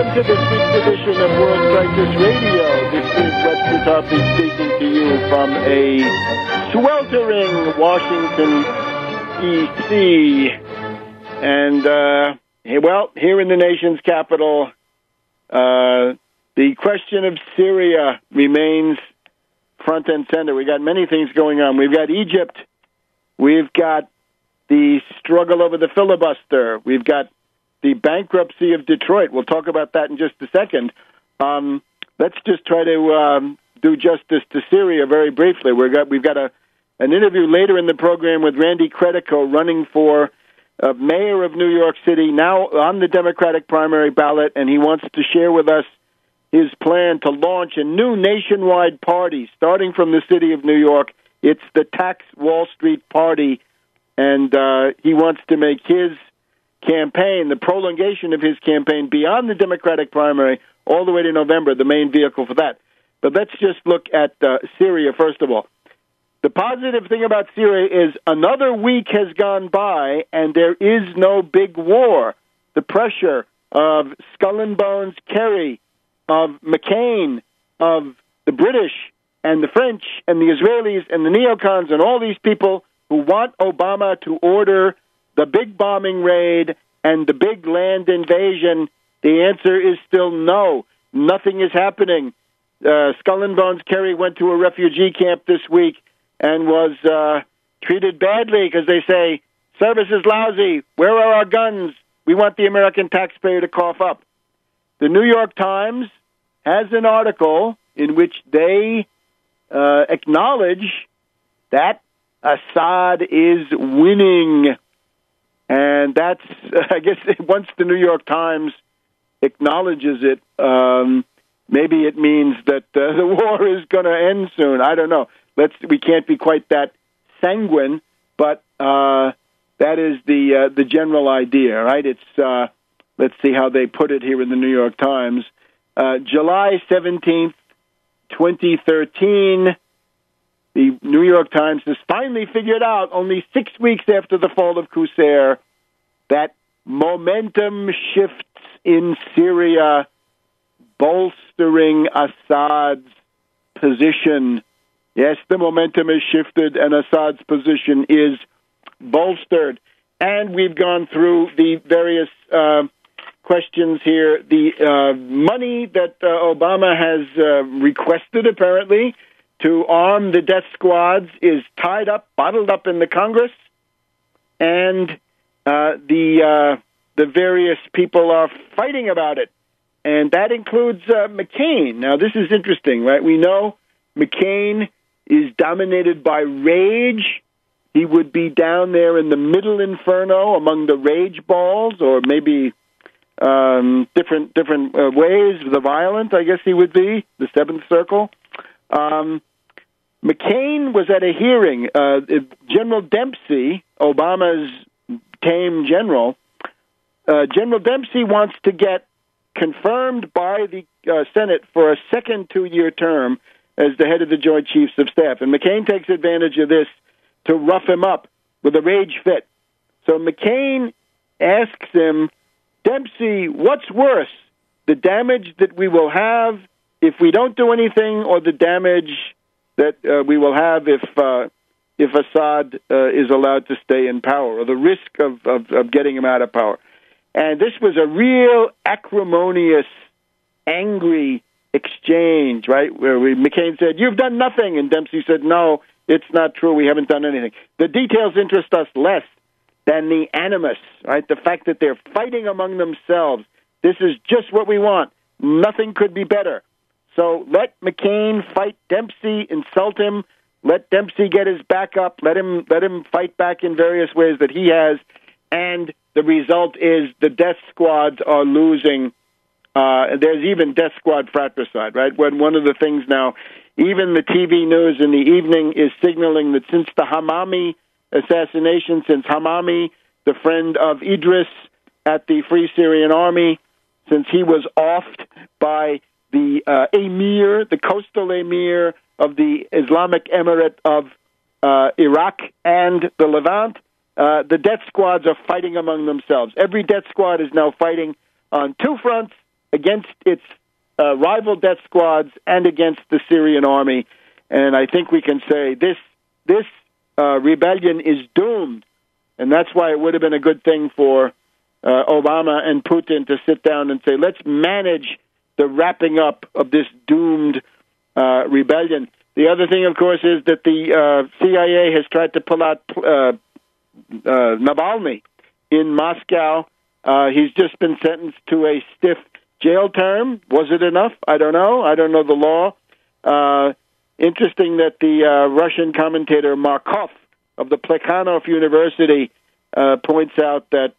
Welcome to this week's edition of World Crisis Radio. This is Webster Tarpley speaking to you from a sweltering Washington, D.C. And, here in the nation's capital, the question of Syria remains front and center. We've got many things going on. We've got Egypt. We've got the struggle over the filibuster. We've got the bankruptcy of Detroit. We'll talk about that in just a second. Let's just try to do justice to Syria very briefly. We've got an interview later in the program with Randy Credico, running for mayor of New York City, now on the Democratic primary ballot, and he wants to share with us his plan to launch a new nationwide party starting from the city of New York. It's the Tax Wall Street Party, and he wants to make his campaign, the prolongation of his campaign beyond the Democratic primary all the way to November, the main vehicle for that. But let's just look at Syria first of all. The positive thing about Syria is another week has gone by and there is no big war. The pressure of Skull and Bones Kerry, of McCain, of the British and the French and the Israelis and the neocons and all these people who want Obama to order the big bombing raid and the big land invasion, the answer is still no. Nothing is happening. Skull and Bones Kerry went to a refugee camp this week and was treated badly because they say, service is lousy. Where are our guns? We want the American taxpayer to cough up. The New York Times has an article in which they acknowledge that Assad is winning. And that's, I guess, once the New York Times acknowledges it, maybe it means that the war is going to end soon. I don't know. We can't be quite that sanguine, but that is the general idea, right? It's let's see how they put it here in the New York Times. July 17th, 2013, the New York Times has finally figured out, only 6 weeks after the fall of Qusair, that momentum shifts in Syria, bolstering Assad's position. Yes, the momentum has shifted and Assad's position is bolstered. And we've gone through the various questions here. The money that Obama has requested, apparently, to arm the death squads is tied up, bottled up in the Congress, and the various people are fighting about it. And that includes McCain. Now, this is interesting, right? We know McCain is dominated by rage. He would be down there in the middle inferno among the rage balls, or maybe different ways, the violent, I guess he would be, the seventh circle. McCain was at a hearing. General Dempsey, Obama's tame general, General Dempsey wants to get confirmed by the Senate for a second 2-year term as the head of the Joint Chiefs of Staff. And McCain takes advantage of this to rough him up with a rage fit. So McCain asks him, Dempsey, what's worse, the damage that we will have if we don't do anything, or the damage that we will have if Assad is allowed to stay in power, or the risk of getting him out of power? And this was a real acrimonious, angry exchange, right, where McCain said, you've done nothing, and Dempsey said, no, it's not true, we haven't done anything. The details interest us less than the animus, right, the fact that they're fighting among themselves. This is just what we want. Nothing could be better. So let McCain fight Dempsey, insult him, let Dempsey get his back up, let him fight back in various ways that he has, and the result is the death squads are losing. There's even death squad fratricide, right? When one of the things now, even the TV news in the evening is signaling that since the Hamami assassination, since Hamami, the friend of Idris at the Free Syrian Army, since he was offed by the emir, the coastal emir of the Islamic Emirate of Iraq and the Levant, the death squads are fighting among themselves. Every death squad is now fighting on two fronts against its rival death squads and against the Syrian army. And I think we can say this rebellion is doomed. And that's why it would have been a good thing for Obama and Putin to sit down and say, let's manage the wrapping up of this doomed rebellion. The other thing, of course, is that the CIA has tried to pull out Navalny in Moscow. He's just been sentenced to a stiff jail term. Was it enough? I don't know. I don't know the law. Interesting that the Russian commentator Markov of the Plekhanov University points out that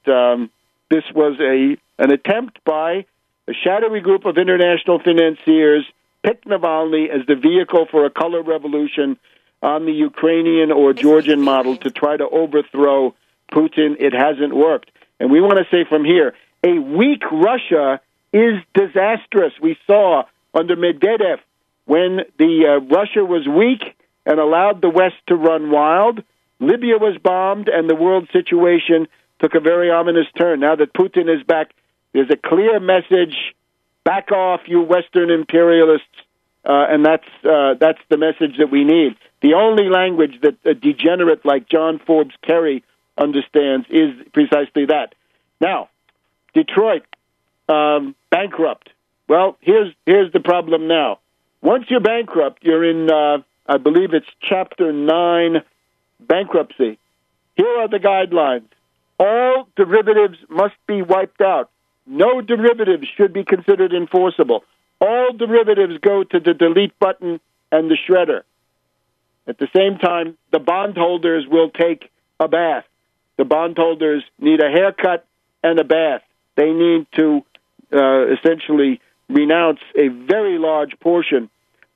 this was an attempt by a shadowy group of international financiers pick Navalny as the vehicle for a color revolution on the Ukrainian or Georgian model to try to overthrow Putin. It hasn't worked. And we want to say from here, a weak Russia is disastrous. We saw under Medvedev when the Russia was weak and allowed the West to run wild, Libya was bombed, and the world situation took a very ominous turn. Now that Putin is back, there's a clear message: back off, you Western imperialists, and that's the message that we need. The only language that a degenerate like John Forbes Kerry understands is precisely that. Now, Detroit, bankrupt. Well, here's the problem now. Once you're bankrupt, you're in, I believe it's Chapter 9 bankruptcy. Here are the guidelines. All derivatives must be wiped out. No derivatives should be considered enforceable. All derivatives go to the delete button and the shredder. At the same time, the bondholders will take a bath. The bondholders need a haircut and a bath. They need to essentially renounce a very large portion.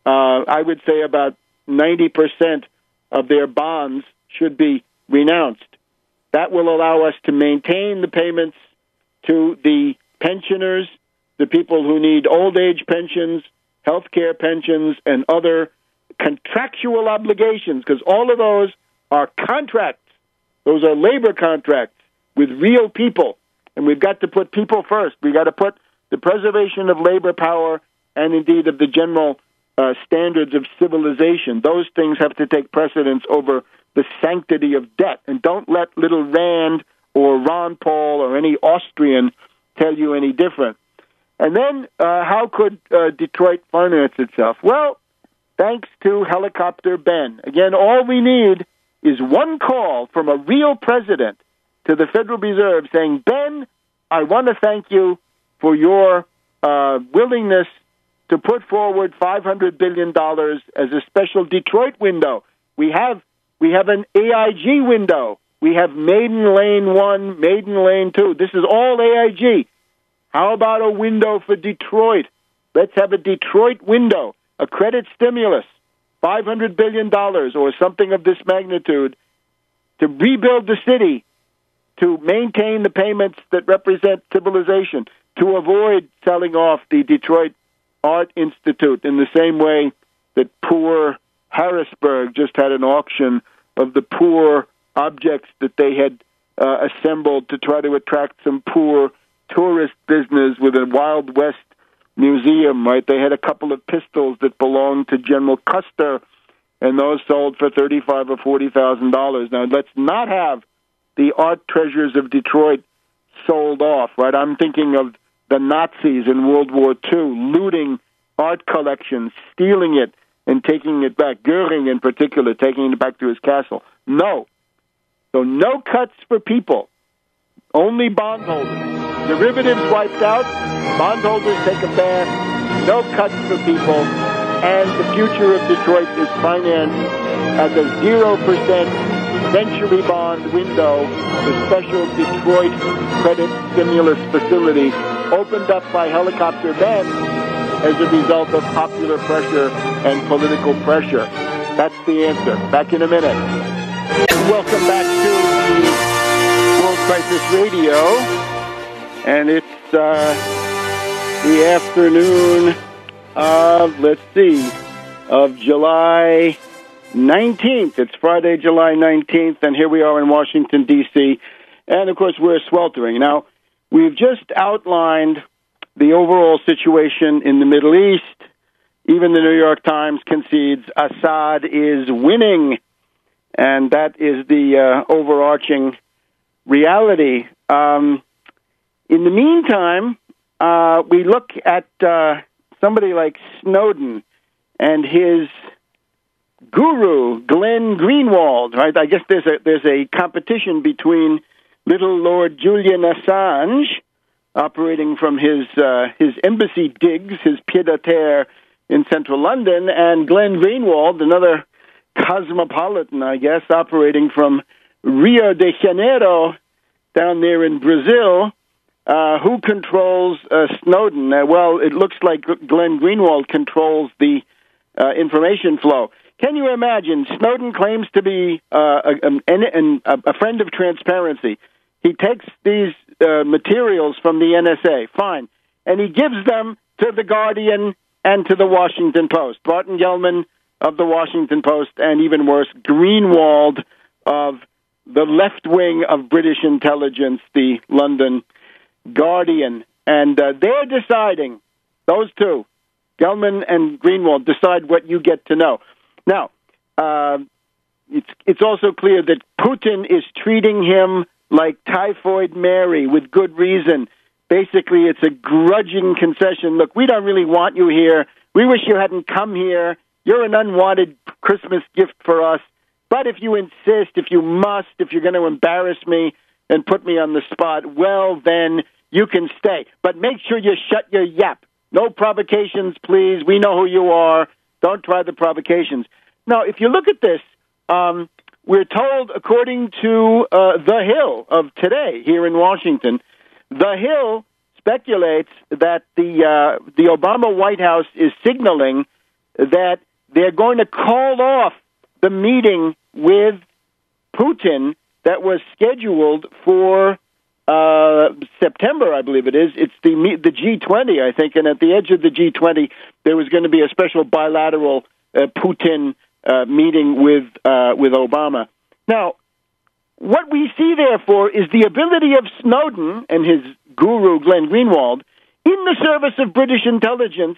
I would say about 90% of their bonds should be renounced. That will allow us to maintain the payments to the pensioners, the people who need old age pensions, health care pensions, and other contractual obligations, because all of those are contracts. Those are labor contracts with real people, and we've got to put people first. We've got to put the preservation of labor power and indeed of the general standards of civilization. Those things have to take precedence over the sanctity of debt. And don't let little Rand or Ron Paul or any Austrian tell you any different. And then how could Detroit finance itself? Well, thanks to Helicopter Ben. Again, all we need is one call from a real president to the Federal Reserve saying, Ben, I want to thank you for your willingness to put forward $500 billion as a special Detroit window. We have an AIG window. We have Maiden Lane 1, Maiden Lane 2. This is all AIG. How about a window for Detroit? Let's have a Detroit window, a credit stimulus, $500 billion or something of this magnitude to rebuild the city, to maintain the payments that represent civilization, to avoid selling off the Detroit Art Institute in the same way that poor Harrisburg just had an auction of the poor objects that they had assembled to try to attract some poor tourist business with a Wild West museum, right? They had a couple of pistols that belonged to General Custer, and those sold for $35,000 or $40,000. Now, let's not have the art treasures of Detroit sold off, right? I'm thinking of the Nazis in World War II looting art collections, stealing it, and taking it back. Goering, in particular, taking it back to his castle. No. So no cuts for people. Only bondholders. Derivatives wiped out. Bondholders take a bath. No cuts for people. And the future of Detroit is financed as a 0% century bond window, the special Detroit credit stimulus facility opened up by Helicopter Ben as a result of popular pressure and political pressure. That's the answer. Back in a minute. Welcome back to the World Crisis Radio. And it's the afternoon of July 19th. It's Friday, July 19th, and here we are in Washington, D.C., and, of course, we're sweltering. Now, we've just outlined the overall situation in the Middle East. Even the New York Times concedes Assad is winning, and that is the overarching reality. In the meantime, we look at somebody like Snowden and his guru, Glenn Greenwald, right? I guess there's a competition between little Lord Julian Assange, operating from his embassy digs, his pied-à-terre in central London, and Glenn Greenwald, another cosmopolitan, I guess, operating from Rio de Janeiro down there in Brazil. Who controls Snowden? Well, it looks like Glenn Greenwald controls the information flow. Can you imagine? Snowden claims to be a friend of transparency. He takes these materials from the NSA, fine, and he gives them to The Guardian and to the Washington Post. Barton Gellman of the Washington Post, and even worse, Greenwald of the left wing of British intelligence, the London Guardian. And they're deciding, those two, Gellman and Greenwald, decide what you get to know. Now, it's also clear that Putin is treating him like Typhoid Mary with good reason. Basically, it's a grudging concession. Look, we don't really want you here. We wish you hadn't come here. You're an unwanted Christmas gift for us. But if you insist, if you must, if you're going to embarrass me and put me on the spot, well, then you can stay. But make sure you shut your yap. No provocations, please. We know who you are. Don't try the provocations. Now, if you look at this, we're told, according to The Hill of today here in Washington, The Hill speculates that the Obama White House is signaling that they're going to call off the meeting with Putin that was scheduled for September, I believe it is. It's the G20, I think, and at the edge of the G20, there was going to be a special bilateral Putin meeting with Obama. Now, what we see, therefore, is the ability of Snowden and his guru, Glenn Greenwald, in the service of British intelligence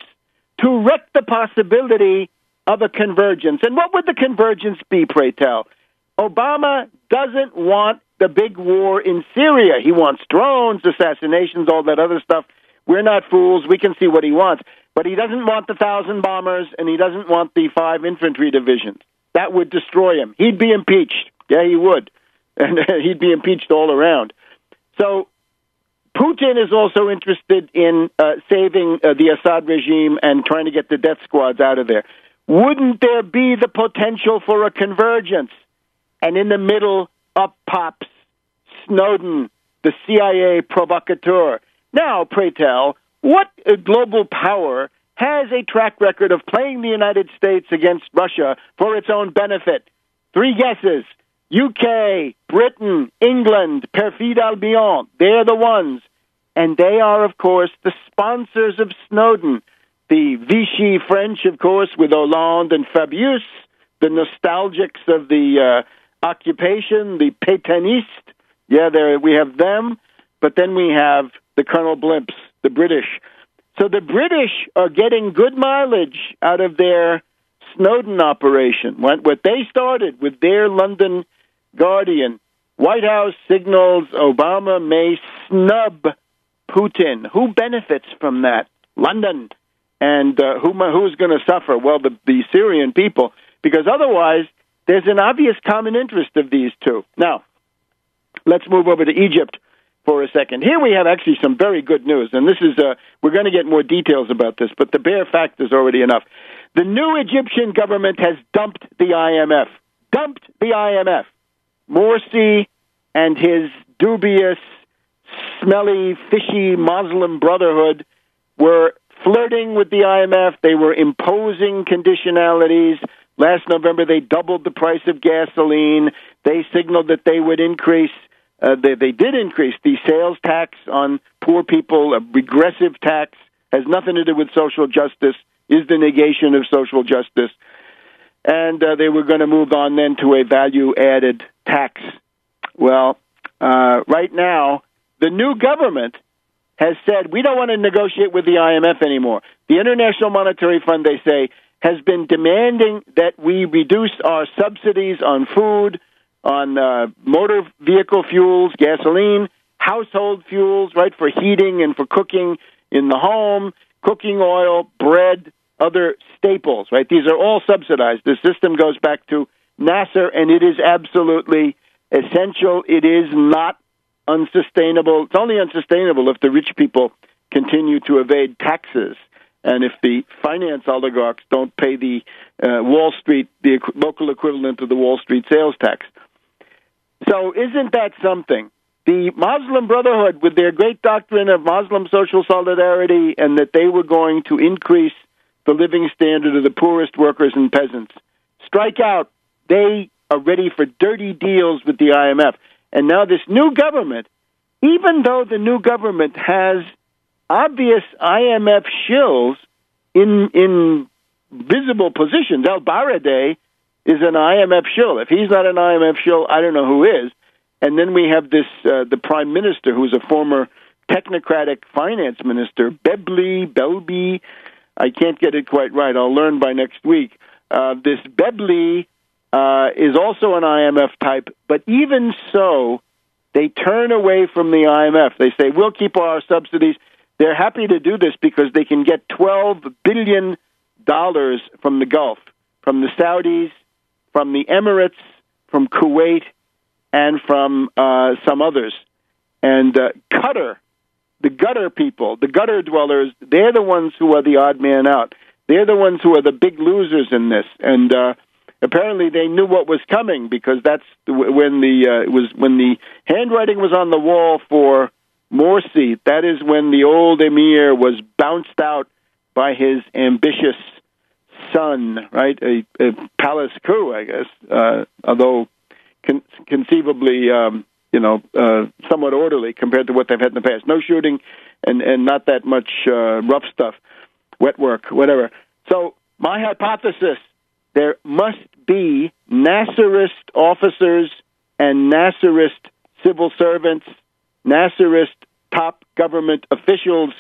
to wreck the possibility of a convergence. And what would the convergence be, pray tell? Obama doesn't want the big war in Syria. He wants drones, assassinations, all that other stuff. We're not fools. We can see what he wants. But he doesn't want the 1,000 bombers, and he doesn't want the 5 infantry divisions. That would destroy him. He'd be impeached. Yeah, he would. And he'd be impeached all around. So Putin is also interested in saving the Assad regime and trying to get the death squads out of there. Wouldn't there be the potential for a convergence? And in the middle, up pops Snowden, the CIA provocateur. Now, pray tell, what global power has a track record of playing the United States against Russia for its own benefit? 3 guesses. UK, Britain, England, Perfide Albion, they're the ones. And they are, of course, the sponsors of Snowden. The Vichy French, of course, with Hollande and Fabius, the nostalgics of the occupation, the Pétainistes. Yeah, we have them. But then we have the Colonel Blimps, the British. So the British are getting good mileage out of their Snowden operation. What they started with their London Guardian. White House signals Obama may snub Putin. Who benefits from that? London. And who's going to suffer? Well, the Syrian people. Because otherwise, there's an obvious common interest of these two. Now, let's move over to Egypt for a second. Here we have actually some very good news. And this is, we're going to get more details about this, but the bare fact is already enough. The new Egyptian government has dumped the IMF. Dumped the IMF. Morsi and his dubious, smelly, fishy Muslim Brotherhood were flirting with the IMF. They were imposing conditionalities. Last November, they doubled the price of gasoline. They signaled that they would increase, they did increase the sales tax on poor people. A regressive tax has nothing to do with social justice, is the negation of social justice. And they were going to move on then to a value-added tax. Well, right now, the new government has said, we don't want to negotiate with the IMF anymore. The International Monetary Fund, they say, has been demanding that we reduce our subsidies on food, on motor vehicle fuels, gasoline, household fuels, right, for heating and for cooking in the home, cooking oil, bread, other staples, right? These are all subsidized. The system goes back to Nasser, and it is absolutely essential. It is not unsustainable. It's only unsustainable if the rich people continue to evade taxes and if the finance oligarchs don't pay the Wall Street, the local equivalent of the Wall Street sales tax. So isn't that something? The Muslim Brotherhood, with their great doctrine of Muslim social solidarity and that they were going to increase the living standard of the poorest workers and peasants, strike out. They are ready for dirty deals with the IMF. And now this new government, even though the new government has obvious IMF shills in visible positions, al-Baradei is an IMF shill. If he's not an IMF shill, I don't know who is. And then we have this the prime minister, who's a former technocratic finance minister, Belby. I can't get it quite right. I'll learn by next week. This Belby is also an IMF type, but even so, they turn away from the IMF. They say, we'll keep our subsidies. They're happy to do this because they can get $12 billion from the Gulf, from the Saudis, from the Emirates, from Kuwait, and from some others. And Qatar, the gutter people, the gutter dwellers, they're the ones who are the odd man out. They're the ones who are the big losers in this. And apparently they knew what was coming because that's when the handwriting was on the wall for Morsi. That is when the old emir was bounced out by his ambitious son, right? A palace coup, I guess, although conceivably, somewhat orderly compared to what they've had in the past. No shooting and not that much rough stuff, wet work, whatever. So my hypothesis, there must be Nasserist officers and Nasserist civil servants, Nasserist top government officials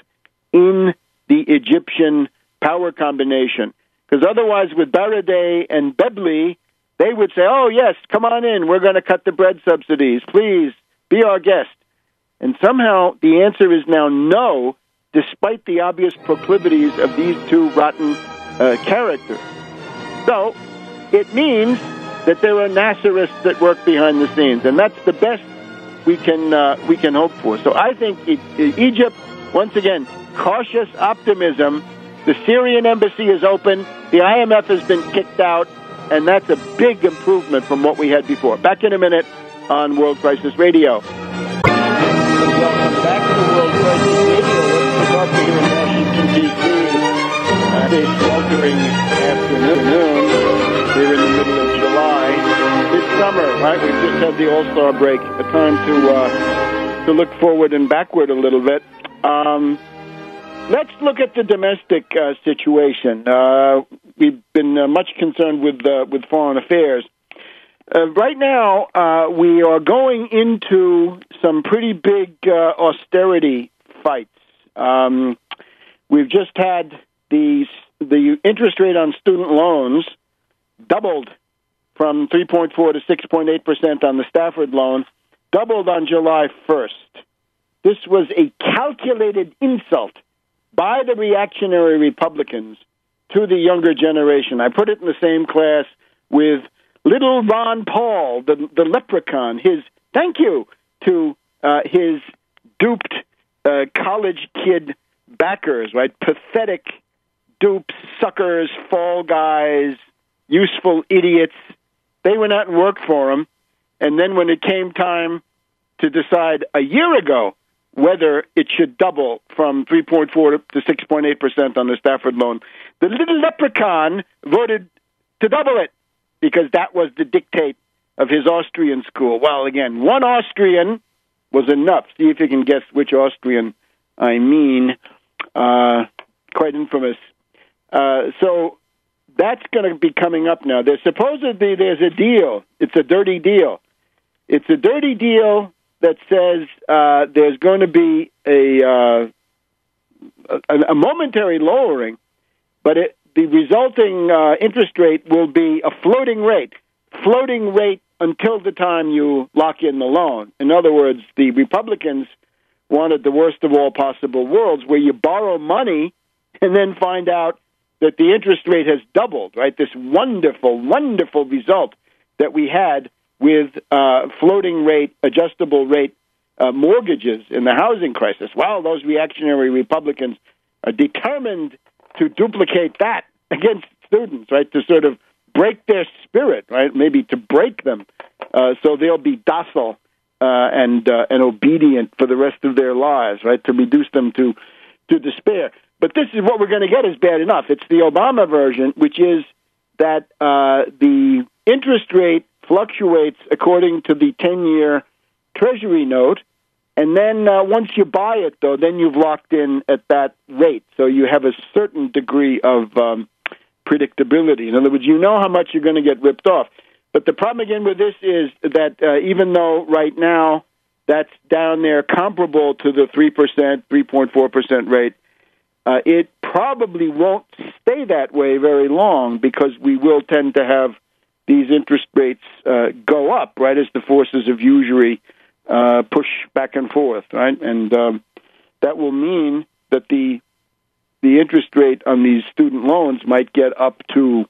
in the Egyptian power combination. Because otherwise, with Baradei and Belby, they would say, oh, yes, come on in. We're going to cut the bread subsidies. Please, be our guest. And somehow the answer is now no, despite the obvious proclivities of these two rotten characters. So it means that there are Nasserists that work behind the scenes, and that's the best we can hope for. So I think Egypt, once again, cautious optimism. The Syrian embassy is open. The IMF has been kicked out. And that's a big improvement from what we had before. Back in a minute on World Crisis Radio. Welcome back to World Crisis Radio. Let's talk here in Washington, D.C. A sweltering afternoon. We're in the middle of July. It's summer, right? We've just had the All-Star break. A time to look forward and backward a little bit. Let's look at the domestic situation. We've been much concerned with foreign affairs. Right now, we are going into some pretty big austerity fights. We've just had the interest rate on student loans doubled from 3.4 to 6.8% on the Stafford loan, doubled on July 1st. This was a calculated insult by the reactionary Republicans to the younger generation. I put it in the same class with little Ron Paul, the leprechaun, his thank you to his duped college kid backers, right? Pathetic dupes, suckers, fall guys, useful idiots. They went out and worked for him. And then when it came time to decide a year ago whether it should double from 3.4 to 6.8% on the Stafford loan, the little leprechaun voted to double it because that was the dictate of his Austrian school. Well, again, one Austrian was enough. See if you can guess which Austrian I mean. Quite infamous. So that's going to be coming up now. There's a deal. It's a dirty deal. It's a dirty deal that says there's going to be a momentary lowering, but the resulting interest rate will be a floating rate until the time you lock in the loan. In other words, the Republicans wanted the worst of all possible worlds, where you borrow money and then find out that the interest rate has doubled, right? This wonderful, wonderful result that we had with floating rate, adjustable rate mortgages in the housing crisis. Well, those reactionary Republicans are determined to duplicate that against students, right? To sort of break their spirit, right? Maybe to break them, so they'll be docile and obedient for the rest of their lives, right? To reduce them to despair. But this is what we're going to get is bad enough. It's the Obama version, which is that the interest rate fluctuates according to the 10-year Treasury note, and then once you buy it, though, then you've locked in at that rate. So you have a certain degree of predictability. In other words, you know how much you're going to get ripped off. But the problem again with this is that even though right now that's down there comparable to the 3%, 3.4% rate, it probably won't stay that way very long, because we will tend to have these interest rates go up, right, as the forces of usury push back and forth, right? And that will mean that the interest rate on these student loans might get up to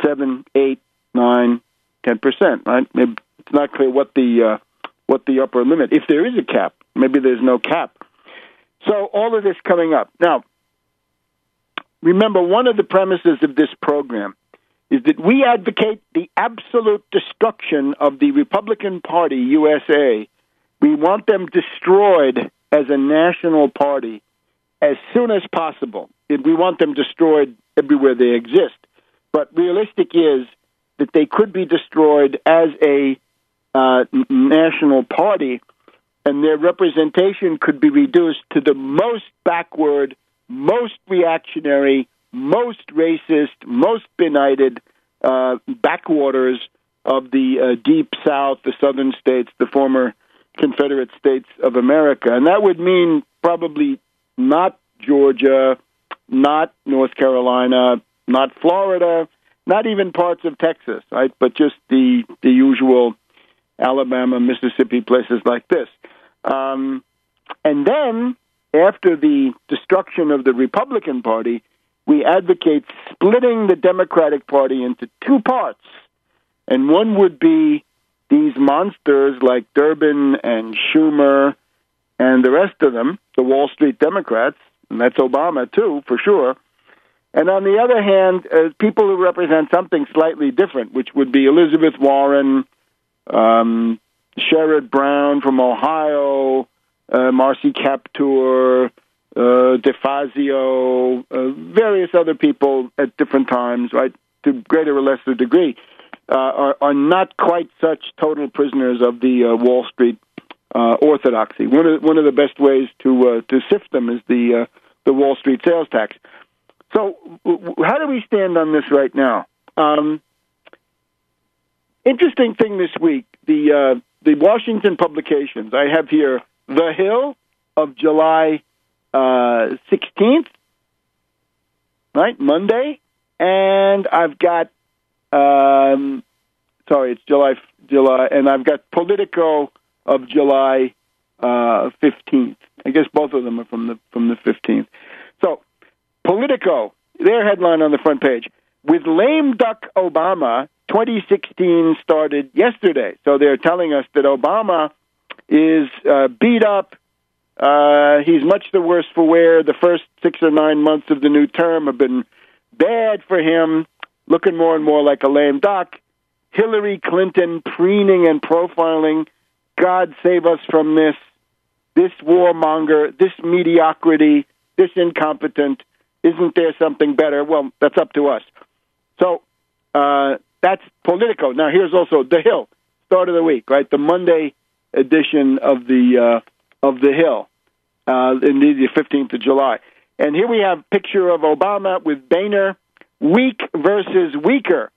7, 8, 9, 10%, right? Maybe it's not clear what the upper limit, if there is a cap. Maybe there's no cap. So all of this coming up. Now, remember, one of the premises of this program is that we advocate the absolute destruction of the Republican Party, USA. We want them destroyed as a national party as soon as possible. We want them destroyed everywhere they exist. But realistic is that they could be destroyed as a national party, and their representation could be reduced to the most backward, most reactionary, most racist, most benighted backwaters of the deep South, the southern states, the former Confederate States of America. And that would mean probably not Georgia, not North Carolina, not Florida, not even parts of Texas, right? But just the usual Alabama, Mississippi, places like this. And then, after the destruction of the Republican Party, we advocate splitting the Democratic Party into two parts. And one would be these monsters like Durbin and Schumer and the rest of them, the Wall Street Democrats, and that's Obama too, for sure. And on the other hand, people who represent something slightly different, which would be Elizabeth Warren, Sherrod Brown from Ohio, Marcy Kaptur, DeFazio, various other people at different times, right, to greater or lesser degree, are not quite such total prisoners of the Wall Street orthodoxy. One of the best ways to sift them is the Wall Street sales tax. So, how do we stand on this right now? Interesting thing this week, the Washington publications. I have here The Hill of July 16th, right, Monday, and I've got it's July, and I've got Politico of July 15th. I guess both of them are from the 15th. So, Politico, their headline on the front page: "With lame duck Obama, 2016 started yesterday." So they're telling us that Obama is beat up. He's much the worse for wear. The first 6 or 9 months of the new term have been bad for him, looking more and more like a lame duck. Hillary Clinton preening and profiling. God save us from this warmonger, this mediocrity, this incompetent. Isn't there something better? Well, that's up to us. So that's Politico. Now, here's also The Hill, start of the week, right? The Monday edition of the Hill, in the 15th of July. And here we have a picture of Obama with Boehner, weak versus weaker.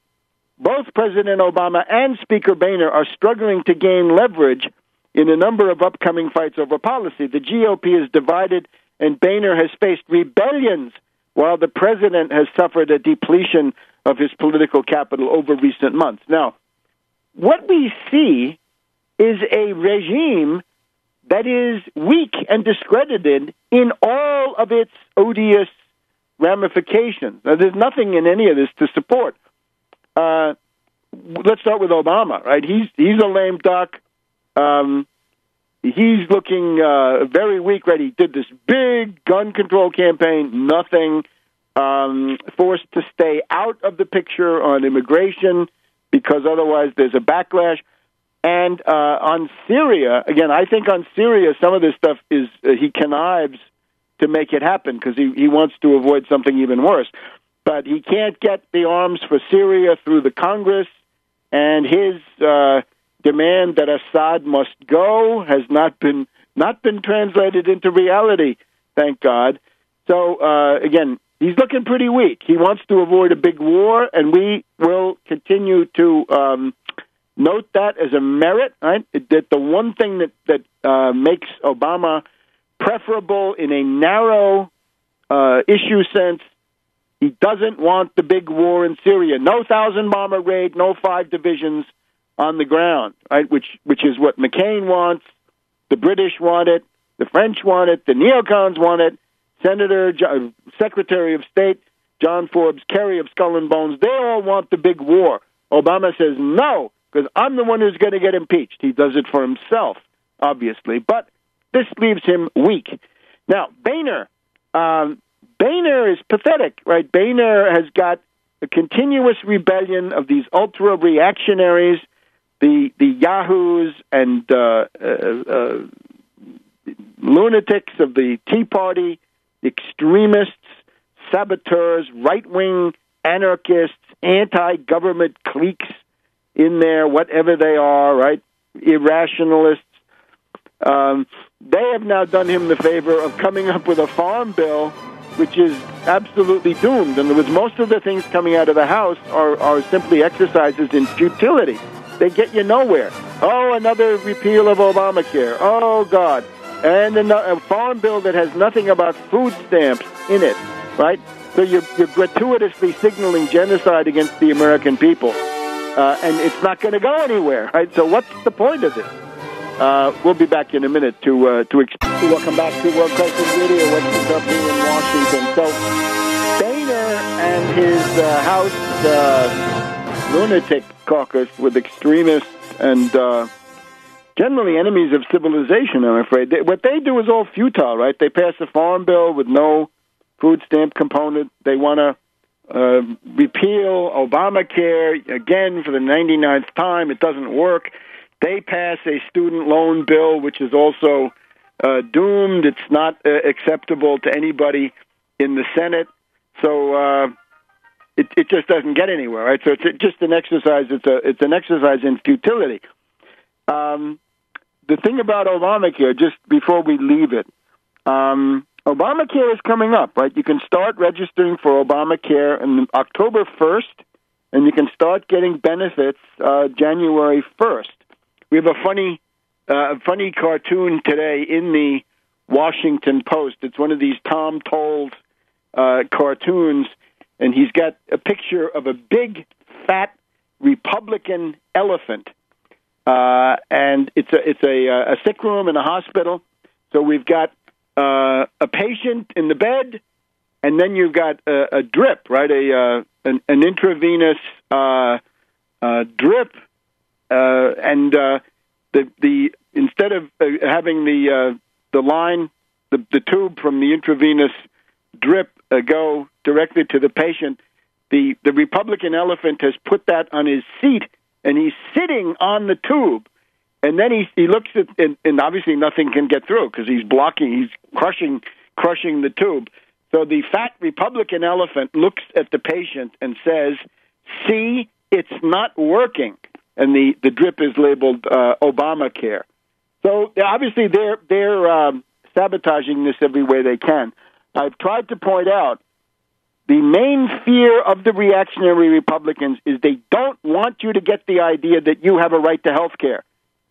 Both President Obama and Speaker Boehner are struggling to gain leverage in a number of upcoming fights over policy. The GOP is divided, and Boehner has faced rebellions, while the president has suffered a depletion of his political capital over recent months. Now, what we see is a regime that is weak and discredited in all of its odious ramifications. Now, there's nothing in any of this to support. Let's start with Obama, right? He's a lame duck. He's looking very weak, right? He did this big gun control campaign, nothing. Forced to stay out of the picture on immigration because otherwise there's a backlash. And on Syria, again, I think on Syria, some of this stuff is he connives to make it happen because he wants to avoid something even worse. But he can't get the arms for Syria through the Congress, and his demand that Assad must go has not been translated into reality, thank God. So, again, he's looking pretty weak. He wants to avoid a big war, and we will continue to note that as a merit, right? That the one thing that makes Obama preferable in a narrow issue sense, he doesn't want the big war in Syria. No 1,000-bomber raid, no 5 divisions on the ground, right? Which is what McCain wants, the British want it, the French want it, the neocons want it, Secretary of State John Forbes Kerry of Skull and Bones, they all want the big war. Obama says no, because I'm the one who's going to get impeached. He does it for himself, obviously, but this leaves him weak. Now, Boehner is pathetic, right? Boehner has got a continuous rebellion of these ultra-reactionaries, the yahoos and lunatics of the Tea Party, extremists, saboteurs, right-wing anarchists, anti-government cliques in there, whatever they are, right? Irrationalists. They have now done him the favor of coming up with a farm bill which is absolutely doomed. And with most of the things coming out of the House are simply exercises in futility. They get you nowhere. Oh, another repeal of Obamacare. Oh, God. And a farm bill that has nothing about food stamps in it, right? So you're gratuitously signaling genocide against the American people. And it's not going to go anywhere, right? So what's the point of this? We'll be back in a minute to welcome back to World Crisis Radio, Webster Tarpley in Washington. So Boehner and his House lunatic caucus with extremists and generally enemies of civilization, I'm afraid. What they do is all futile, right? They pass a farm bill with no food stamp component. They want to repeal Obamacare, again, for the 99th time. It doesn't work. They pass a student loan bill, which is also doomed. It's not acceptable to anybody in the Senate. So it just doesn't get anywhere, right? So it's just an exercise. It's an exercise in futility. The thing about Obamacare, just before we leave it, Obamacare is coming up, right? You can start registering for Obamacare on October 1st, and you can start getting benefits January 1st. We have a funny cartoon today in the Washington Post. It's one of these Tom Told cartoons, and he's got a picture of a big, fat Republican elephant, and it's a sick room in a hospital. So we've got a patient in the bed, and then you've got a drip, right? An intravenous drip. And the instead of having the line, the tube from the intravenous drip go directly to the patient, the Republican elephant has put that on his seat, and he's sitting on the tube. And then he looks at, and obviously nothing can get through because he's crushing the tube. So the fat Republican elephant looks at the patient and says, "See, it's not working." And the drip is labeled Obamacare. So obviously they're sabotaging this every way they can. I've tried to point out the main fear of the reactionary Republicans is they don't want you to get the idea that you have a right to health care.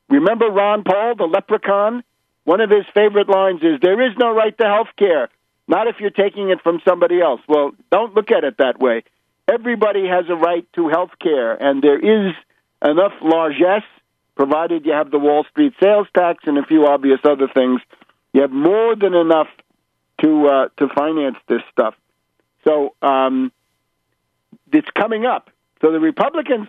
Remember Ron Paul, the leprechaun? One of his favorite lines is, there is no right to health care, not if you're taking it from somebody else. Well, don't look at it that way. Everybody has a right to health care, and there is enough largesse, provided you have the Wall Street sales tax and a few obvious other things. You have more than enough to finance this stuff. So it's coming up. So the Republicans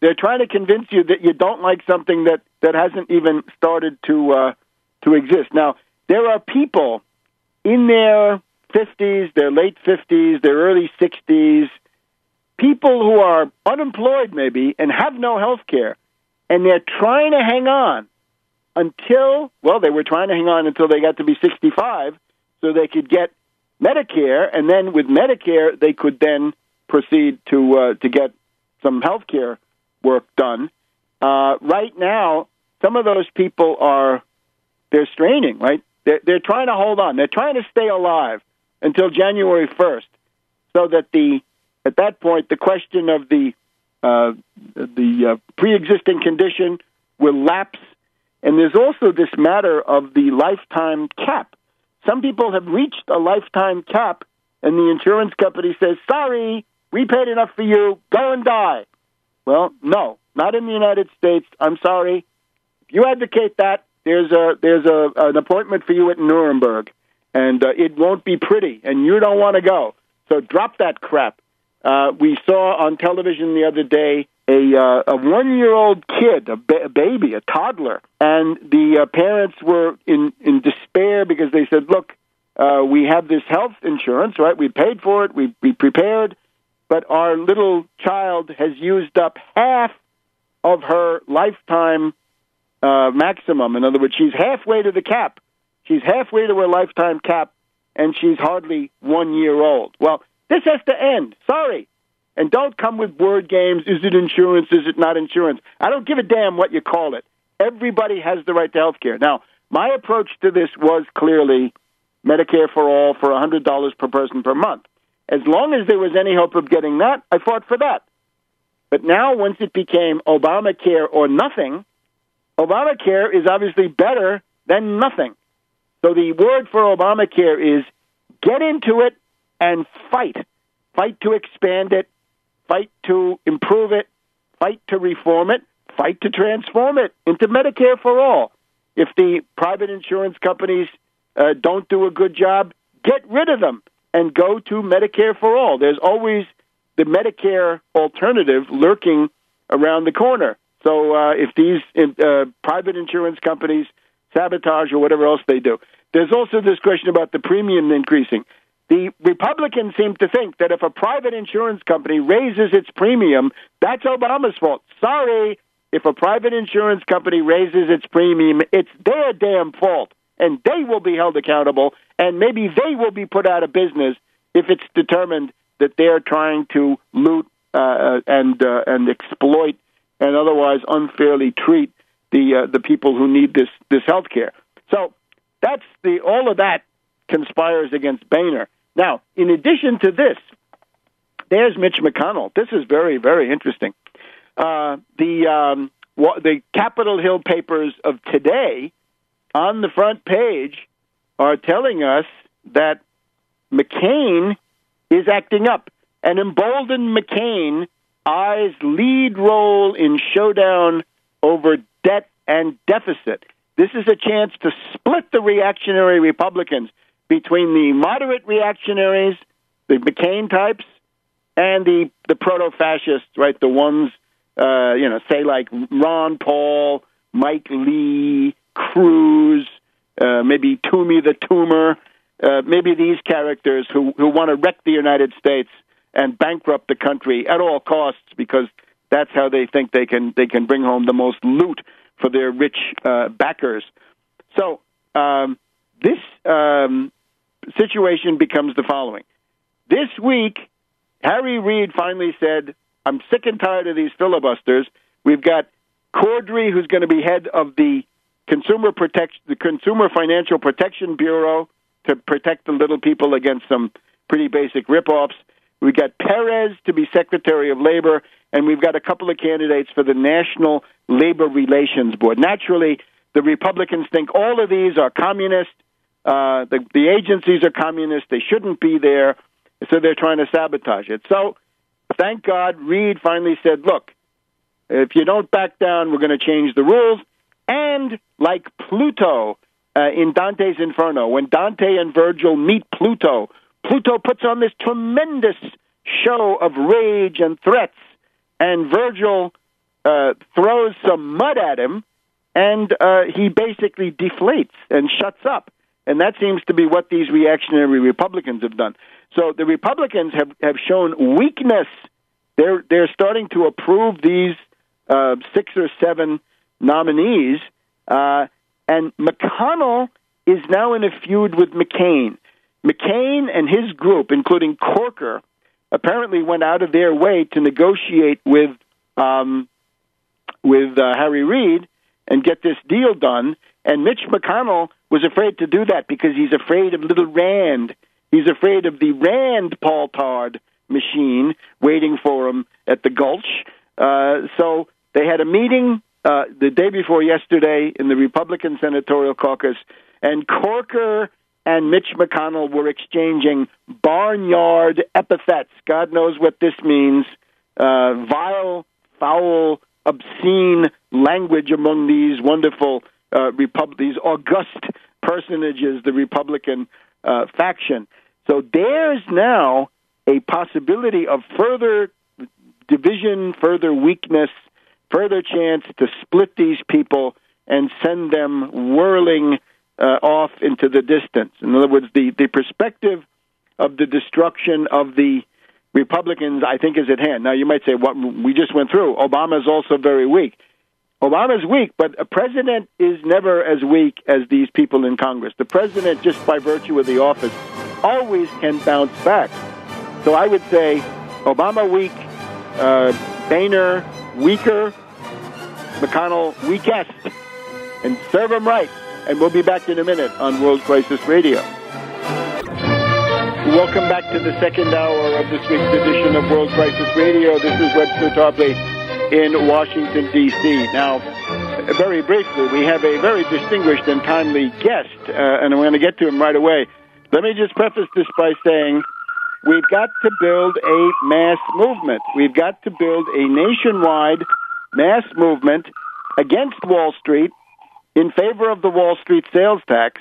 they're trying to convince you that you don't like something that hasn't even started to exist. Now, there are people in their 50s, their late 50s, their early 60s, people who are unemployed maybe and have no health care, and they're trying to hang on they were trying to hang on until they got to be 65 so they could get Medicare, and then with Medicare they could then proceed to get some health care work done. Right now, some of those people they're straining, right? They're trying to hold on. They're trying to stay alive until January 1st, so that at that point the question of the pre-existing condition will lapse. And there's also this matter of the lifetime cap. Some people have reached a lifetime cap, and the insurance company says, sorry, we paid enough for you, go and die. Well, no, not in the United States. I'm sorry. If you advocate that, there's an appointment for you at Nuremberg, and it won't be pretty, and you don't want to go. So drop that crap. We saw on television the other day a 1-year-old kid, a baby, a toddler, and the parents were in despair because they said, look, we have this health insurance, right? We paid for it, we prepared, but our little child has used up half of her lifetime maximum. In other words, she's halfway to the cap. She's halfway to her lifetime cap, and she's hardly 1 year old. Well, this has to end. Sorry. And don't come with word games. Is it insurance? Is it not insurance? I don't give a damn what you call it. Everybody has the right to health care. Now, my approach to this was clearly Medicare for all for $100 per person per month. As long as there was any hope of getting that, I fought for that. But now, once it became Obamacare or nothing, Obamacare is obviously better than nothing. So the word for Obamacare is get into it and fight. Fight to expand it, fight to improve it, fight to reform it, fight to transform it into Medicare for all. If the private insurance companies don't do a good job, get rid of them and go to Medicare for all. There's always the Medicare alternative lurking around the corner. So if these private insurance companies sabotage or whatever else they do. There's also this question about the premium increasing. The Republicans seem to think that if a private insurance company raises its premium, that's Obama's fault. Sorry, if a private insurance company raises its premium, it's their damn fault, and they will be held accountable, and maybe they will be put out of business if it's determined that they're trying to loot and exploit and otherwise unfairly treat the people who need this health care. So that's all of that conspires against Boehner. Now, in addition to this, there's Mitch McConnell. This is very, very interesting. The Capitol Hill papers of today, on the front page, are telling us that McCain is acting up. And emboldened McCain eyes lead role in showdown over debt and deficit. This is a chance to split the reactionary Republicans between the moderate reactionaries, the McCain types, and the proto-fascists, right? The ones, say like Ron Paul, Mike Lee, Cruz, maybe Toomey the Toomer, maybe these characters who want to wreck the United States and bankrupt the country at all costs because that's how they think they can bring home the most loot for their rich backers. So this situation becomes the following. This week, Harry Reid finally said, I'm sick and tired of these filibusters. We've got Cordry, who's going to be head of the Consumer Financial Protection Bureau to protect the little people against some pretty basic ripoffs. We've got Perez to be Secretary of Labor, and we've got a couple of candidates for the National Labor Relations Board. Naturally, the Republicans think all of these are communist. The agencies are communist. They shouldn't be there, so they're trying to sabotage it. So, thank God, Reed finally said, look, if you don't back down, we're going to change the rules. And like Pluto in Dante's Inferno, when Dante and Virgil meet Pluto, Pluto puts on this tremendous show of rage and threats, and Virgil throws some mud at him, and he basically deflates and shuts up. And that seems to be what these reactionary Republicans have done. So the Republicans have shown weakness. They're starting to approve these 6 or 7 nominees, and McConnell is now in a feud with McCain. McCain and his group, including Corker, apparently went out of their way to negotiate with Harry Reid and get this deal done. And Mitch McConnell was afraid to do that because he's afraid of little Rand. He's afraid of the Rand Paul-Tard machine waiting for him at the Gulch. So they had a meeting the day before yesterday in the Republican Senatorial Caucus, and Corker and Mitch McConnell were exchanging barnyard epithets. God knows what this means. Vile, foul, obscene language among these wonderful these august personages, the Republican faction. So there's now a possibility of further division, further weakness, further chance to split these people and send them whirling off into the distance. In other words, the perspective of the destruction of the Republicans, I think, is at hand. Now, you might say, what we just went through, Obama is also very weak. Obama's weak, but a president is never as weak as these people in Congress. The president, just by virtue of the office, always can bounce back. So I would say Obama weak, Boehner weaker, McConnell weakest, and serve him right. And we'll be back in a minute on World Crisis Radio. Welcome back to the second hour of this week's edition of World Crisis Radio. This is Webster Tarpley in Washington, D.C. Now, very briefly, we have a very distinguished and timely guest, and I'm going to get to him right away. Let me just preface this by saying we've got to build a mass movement. We've got to build a nationwide mass movement against Wall Street in favor of the Wall Street sales tax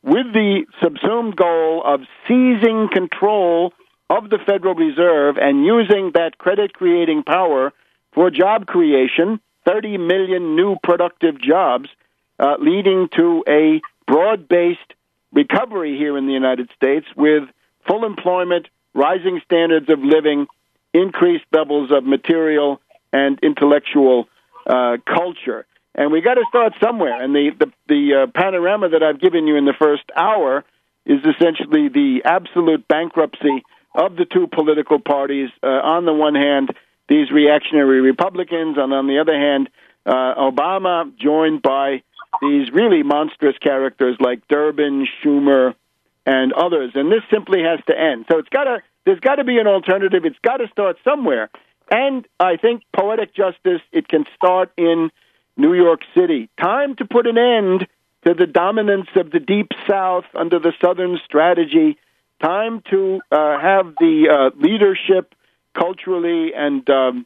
with the subsumed goal of seizing control of the Federal Reserve and using that credit-creating power for job creation, 30 million new productive jobs, leading to a broad-based recovery here in the United States with full employment, rising standards of living, increased levels of material and intellectual culture. And we got to start somewhere. And the panorama that I've given you in the first hour is essentially the absolute bankruptcy of the two political parties. On the one hand, these reactionary Republicans, and on the other hand, Obama, joined by these really monstrous characters like Durbin, Schumer, and others. And this simply has to end. So there's got to be an alternative. It's got to start somewhere. And I think poetic justice, it can start in New York City. Time to put an end to the dominance of the Deep South under the Southern strategy. Time to have the leadership culturally and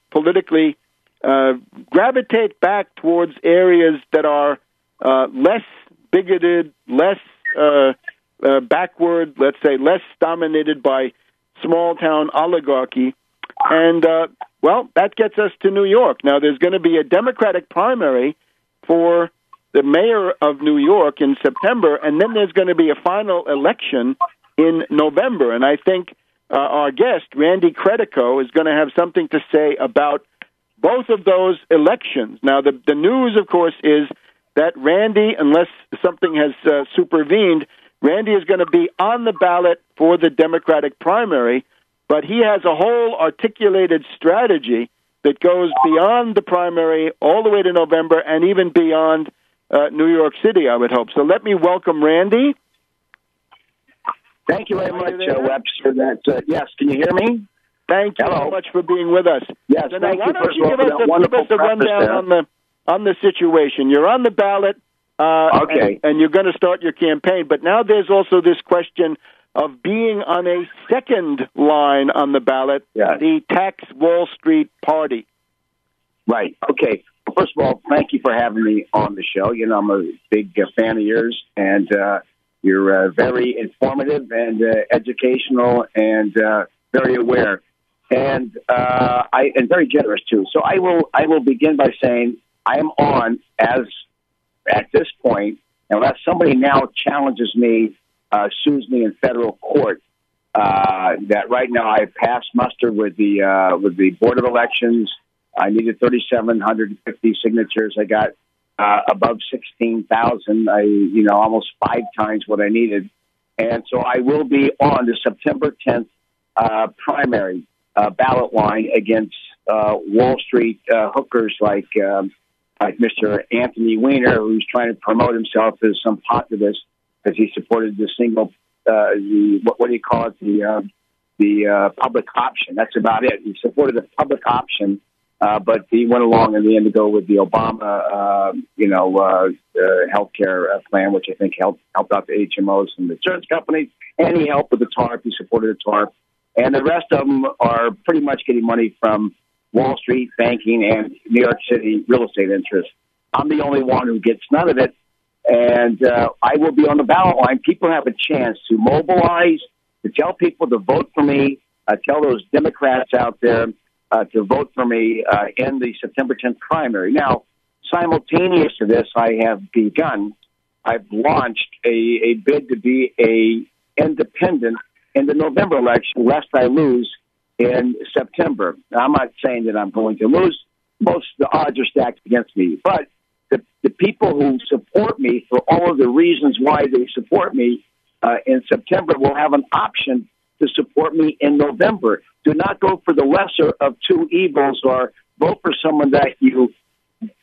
politically gravitate back towards areas that are less bigoted, less backward, let's say, less dominated by small-town oligarchy. And well, that gets us to New York. Now, there's going to be a Democratic primary for the mayor of New York in September, and then there's going to be a final election in November. And I think our guest, Randy Credico, is going to have something to say about both of those elections. Now, the news, of course, is that Randy, unless something has supervened, Randy is going to be on the ballot for the Democratic primary, but he has a whole articulated strategy that goes beyond the primary all the way to November and even beyond New York City, I would hope. So let me welcome Randy. Thank you very much, Webster. Yes, can you hear me? Thank you so much for being with us. Yes, so thank now, you why don't you give us a rundown on the situation? You're on the ballot, okay, and you're going to start your campaign. But now there's also this question of being on a second line on the ballot, the Tax Wall Street Party. Right. Okay. Well, first of all, thank you for having me on the show. You know, I'm a big fan of yours, and you're very informative and educational and very aware, and very generous too. So I will begin by saying I am on at this point, unless somebody now challenges me, sues me in federal court. That right now I passed muster with the Board of Elections. I needed 3,750 signatures. I got above 16,000. Almost 5 times what I needed, and so I will be on the September 10th primary ballot line against Wall Street hookers like Mr. Anthony Weiner, who's trying to promote himself as some positivist because he supported the single what do you call it, the public option. That's about it. He supported the public option. But he went along in the end to go with the Obama, healthcare plan, which I think helped out the HMOs and the insurance companies, and he helped with the TARP. He supported the TARP, and the rest of them are pretty much getting money from Wall Street banking and New York City real estate interests. I'm the only one who gets none of it, and I will be on the ballot line. People have a chance to mobilize, to tell people to vote for me, tell those Democrats out there to vote for me in the September 10th primary. Now, simultaneous to this, I've launched a bid to be a independent in the November election, lest I lose in September. Now, I'm not saying that I'm going to lose. Most of the odds are stacked against me. But the people who support me for all of the reasons why they support me in September will have an option to support me in November. Do not go for the lesser of two evils or vote for someone that you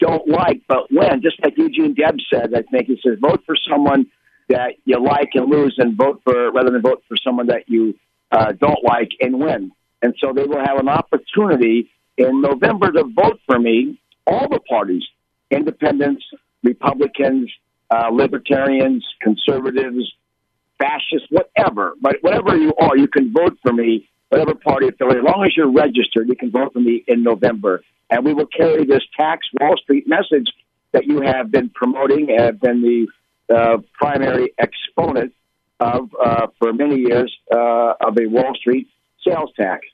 don't like but win. Just like Eugene Debs said, I think he says, vote for someone that you like and lose and rather than vote for someone that you don't like and win. And so they will have an opportunity in November to vote for me, all the parties, independents, Republicans, libertarians, conservatives, fascists, whatever. But whatever you are, you can vote for me, whatever party affiliate. As long as you're registered, you can vote for me in November. And we will carry this tax Wall Street message that you have been promoting and have been the primary exponent of for many years of a Wall Street sales tax.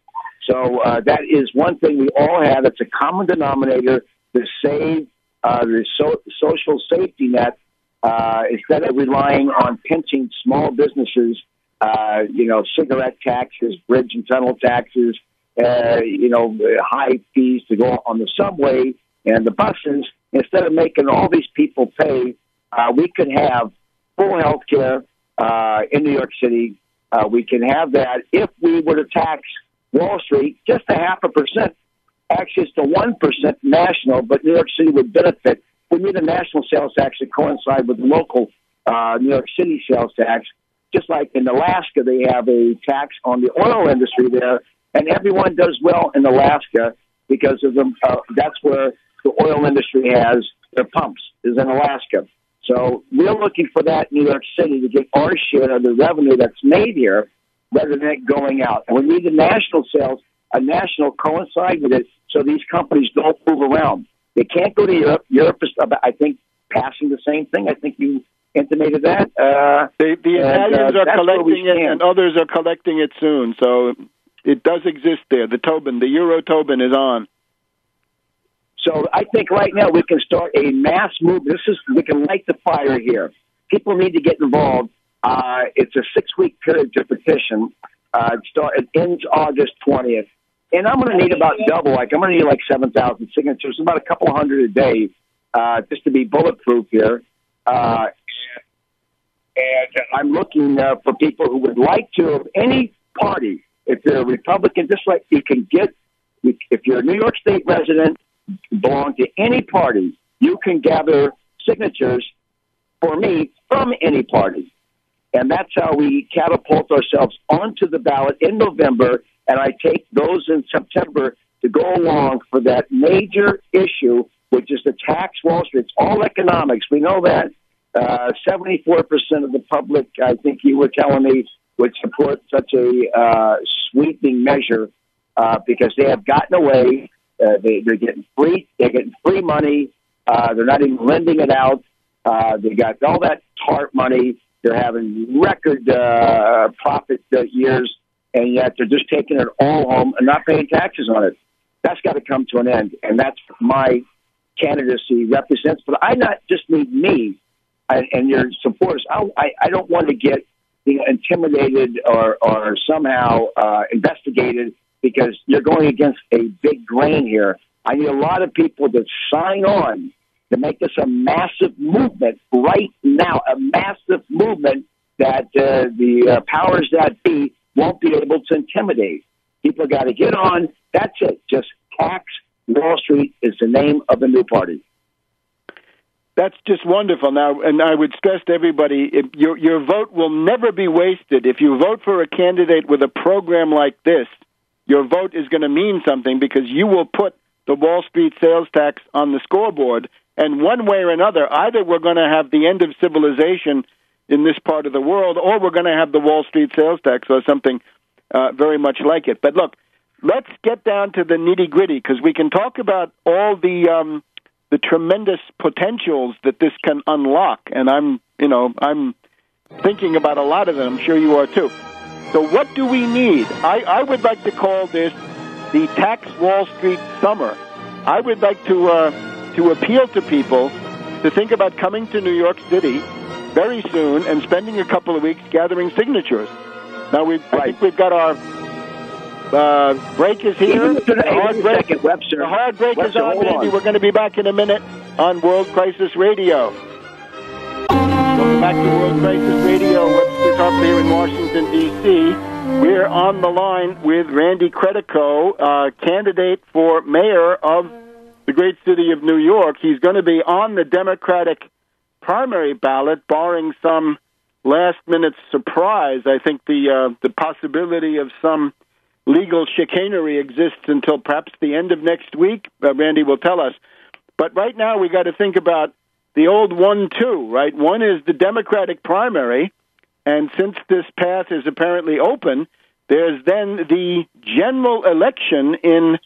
So that is one thing we all have. It's a common denominator to save the social safety net instead of relying on pinching small businesses, cigarette taxes, bridge and tunnel taxes, high fees to go on the subway and the buses. Instead of making all these people pay, we could have full health care in New York City. We can have that if we were to tax Wall Street just 0.5%. Actually, it's the 1% national, but New York City would benefit. We need a national sales tax to coincide with the local New York City sales tax. Just like in Alaska, they have a tax on the oil industry there, and everyone does well in Alaska because of that's where the oil industry has their pumps, is in Alaska. So we're looking for that in New York City to get our share of the revenue that's made here rather than it going out. And we need the national sales, a national coincide with it so these companies don't move around. They can't go to Europe. Europe is, I think, passing the same thing. I think you intimated that. The Italians are collecting it, and others are collecting it soon. So it does exist there. The Tobin, the Euro Tobin is on. So I think right now we can start a mass movement. We can light the fire here. People need to get involved. It's a 6-week period to petition. It ends August 20th. And I'm going to need about double. I'm going to need 7,000 signatures, about a couple hundred a day, just to be bulletproof here. And I'm looking for people who would like to, of any party, if you're a Republican, just like you can get, if you're a New York State resident, belong to any party, you can gather signatures for me from any party. And that's how we catapult ourselves onto the ballot in November and I take those in September to go along for that major issue, which is the tax Wall Street. It's all economics. We know that 74% of the public, I think you were telling me, would support such a sweeping measure because they have gotten away. They're getting free. They're getting free money. They're not even lending it out. They got all that TARP money. They're having record profit years, and yet they're just taking it all home and not paying taxes on it. That's got to come to an end, and that's what my candidacy represents. But I not just need me and your supporters. I don't want to get intimidated or somehow investigated because you're going against a big grain here. I need a lot of people to sign on to make this a massive movement right now, a massive movement that the powers that be won't be able to intimidate. People got to get on. That's it. Just tax Wall Street is the name of the new party. That's just wonderful. Now, and I would stress to everybody, your vote will never be wasted. If you vote for a candidate with a program like this, your vote is going to mean something because you will put the Wall Street sales tax on the scoreboard. And one way or another, either we're going to have the end of civilization in this part of the world, or we're going to have the Wall Street sales tax or something very much like it. But look, let's get down to the nitty-gritty because we can talk about all the tremendous potentials that this can unlock. And I'm thinking about a lot of them. I'm sure you are too. So what do we need? I would like to call this the Tax Wall Street Summer. I would like to appeal to people to think about coming to New York City very soon and spending a couple of weeks gathering signatures. Now, I think we've got our break is here. The hard break is on, Randy. We're going to be back in a minute on World Crisis Radio. Welcome back to World Crisis Radio. Webster Tarpley here in Washington, D.C. We're on the line with Randy Credico, candidate for mayor of the great city of New York. He's going to be on the Democratic primary ballot, barring some last-minute surprise. I think the possibility of some legal chicanery exists until perhaps the end of next week. Randy will tell us. But right now we got to think about the old 1-2, right? One is the Democratic primary, and since this path is apparently open, there's then the general election in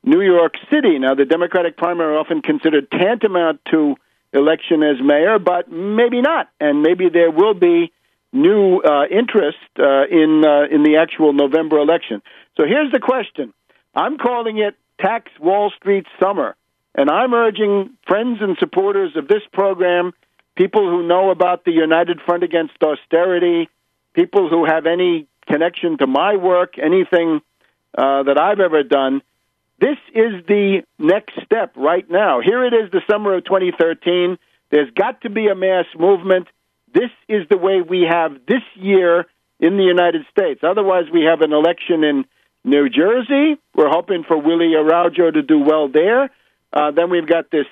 New York City. Now, the Democratic primary often considered tantamount to election as mayor, but maybe not, and maybe there will be new interest in the actual November election. So here's the question. I'm calling it Tax Wall Street Summer, and I'm urging friends and supporters of this program, people who know about the United Front Against Austerity, people who have any connection to my work, anything that I've ever done. This is the next step right now. Here it is, the summer of 2013. There's got to be a mass movement. This is the way we have this year in the United States. Otherwise, we have an election in New Jersey. We're hoping for Willie Araujo to do well there. Then we've got this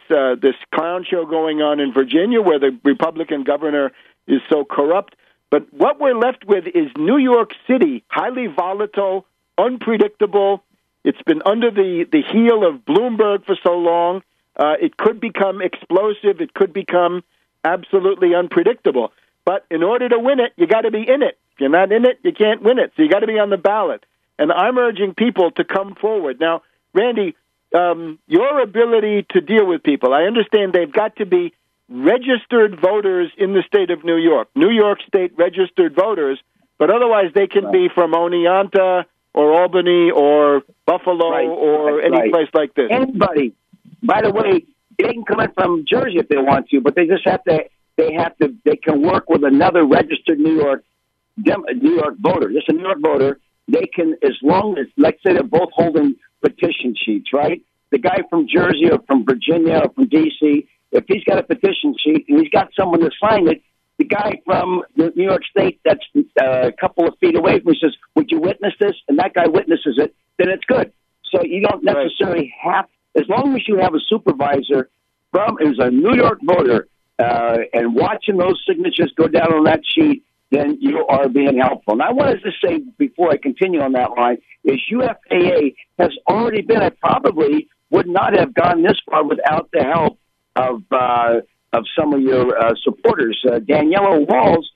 clown show going on in Virginia where the Republican governor is so corrupt. But what we're left with is New York City, highly volatile, unpredictable. It's been under the heel of Bloomberg for so long. It could become explosive. It could become absolutely unpredictable. But in order to win it, you got to be in it. If you're not in it, you can't win it. So you got to be on the ballot. And I'm urging people to come forward. Now, Randy, your ability to deal with people, I understand they've got to be registered voters in the state of New York State registered voters, but otherwise they can be from Oneonta or Albany or Buffalo or any place like this. Anybody. By the way, they can come in from Jersey if they want to, but they just have to. They can work with another registered New York voter. Just a New York voter. They can, as long as, let's say, they're both holding petition sheets, right? The guy from Jersey or from Virginia or from D.C., if he's got a petition sheet and he's got someone to sign it, the guy from the New York State that's a couple of feet away from him says, would you witness this? And that guy witnesses it, then it's good. So you don't necessarily have, as long as you have a supervisor who's a New York voter and watching those signatures go down on that sheet, then you are being helpful. And I wanted to say, before I continue on that line, is UFAA has already been, I probably would not have gone this far without the help of some of your supporters. Daniela Walls,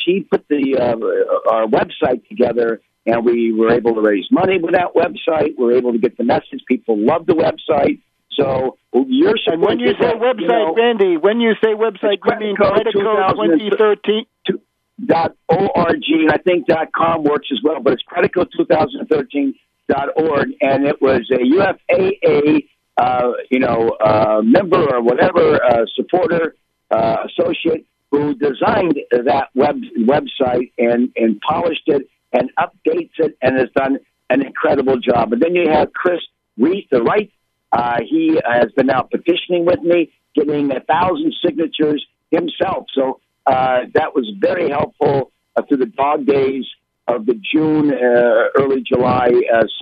she put our website together, and we were able to raise money with that website. We were able to get the message. People love the website. So you're and when you say website, Randy, when you say website, you mean Credico 2013? .org, and I think .com works as well, but it's Credico2013.org, and it was a UFAA, member or whatever, supporter, associate, who designed that website and polished it and updates it and has done an incredible job. And then you have Chris Reese, the right. He has been out petitioning with me, getting 1,000 signatures himself. So that was very helpful through the dog days of the June, early July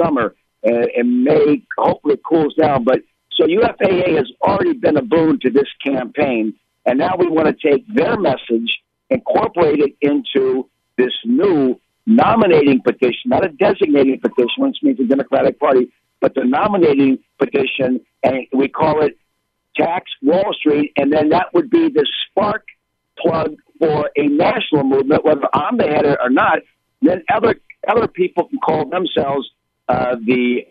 summer. And May, hopefully it cools down. But so UFAA has already been a boon to this campaign. And now we want to take their message, incorporate it into this new nominating petition, not a designating petition, which means the Democratic Party, but the nominating petition, and we call it Tax Wall Street, and then that would be the spark plug for a national movement, whether I'm the head or not. Then other people can call themselves the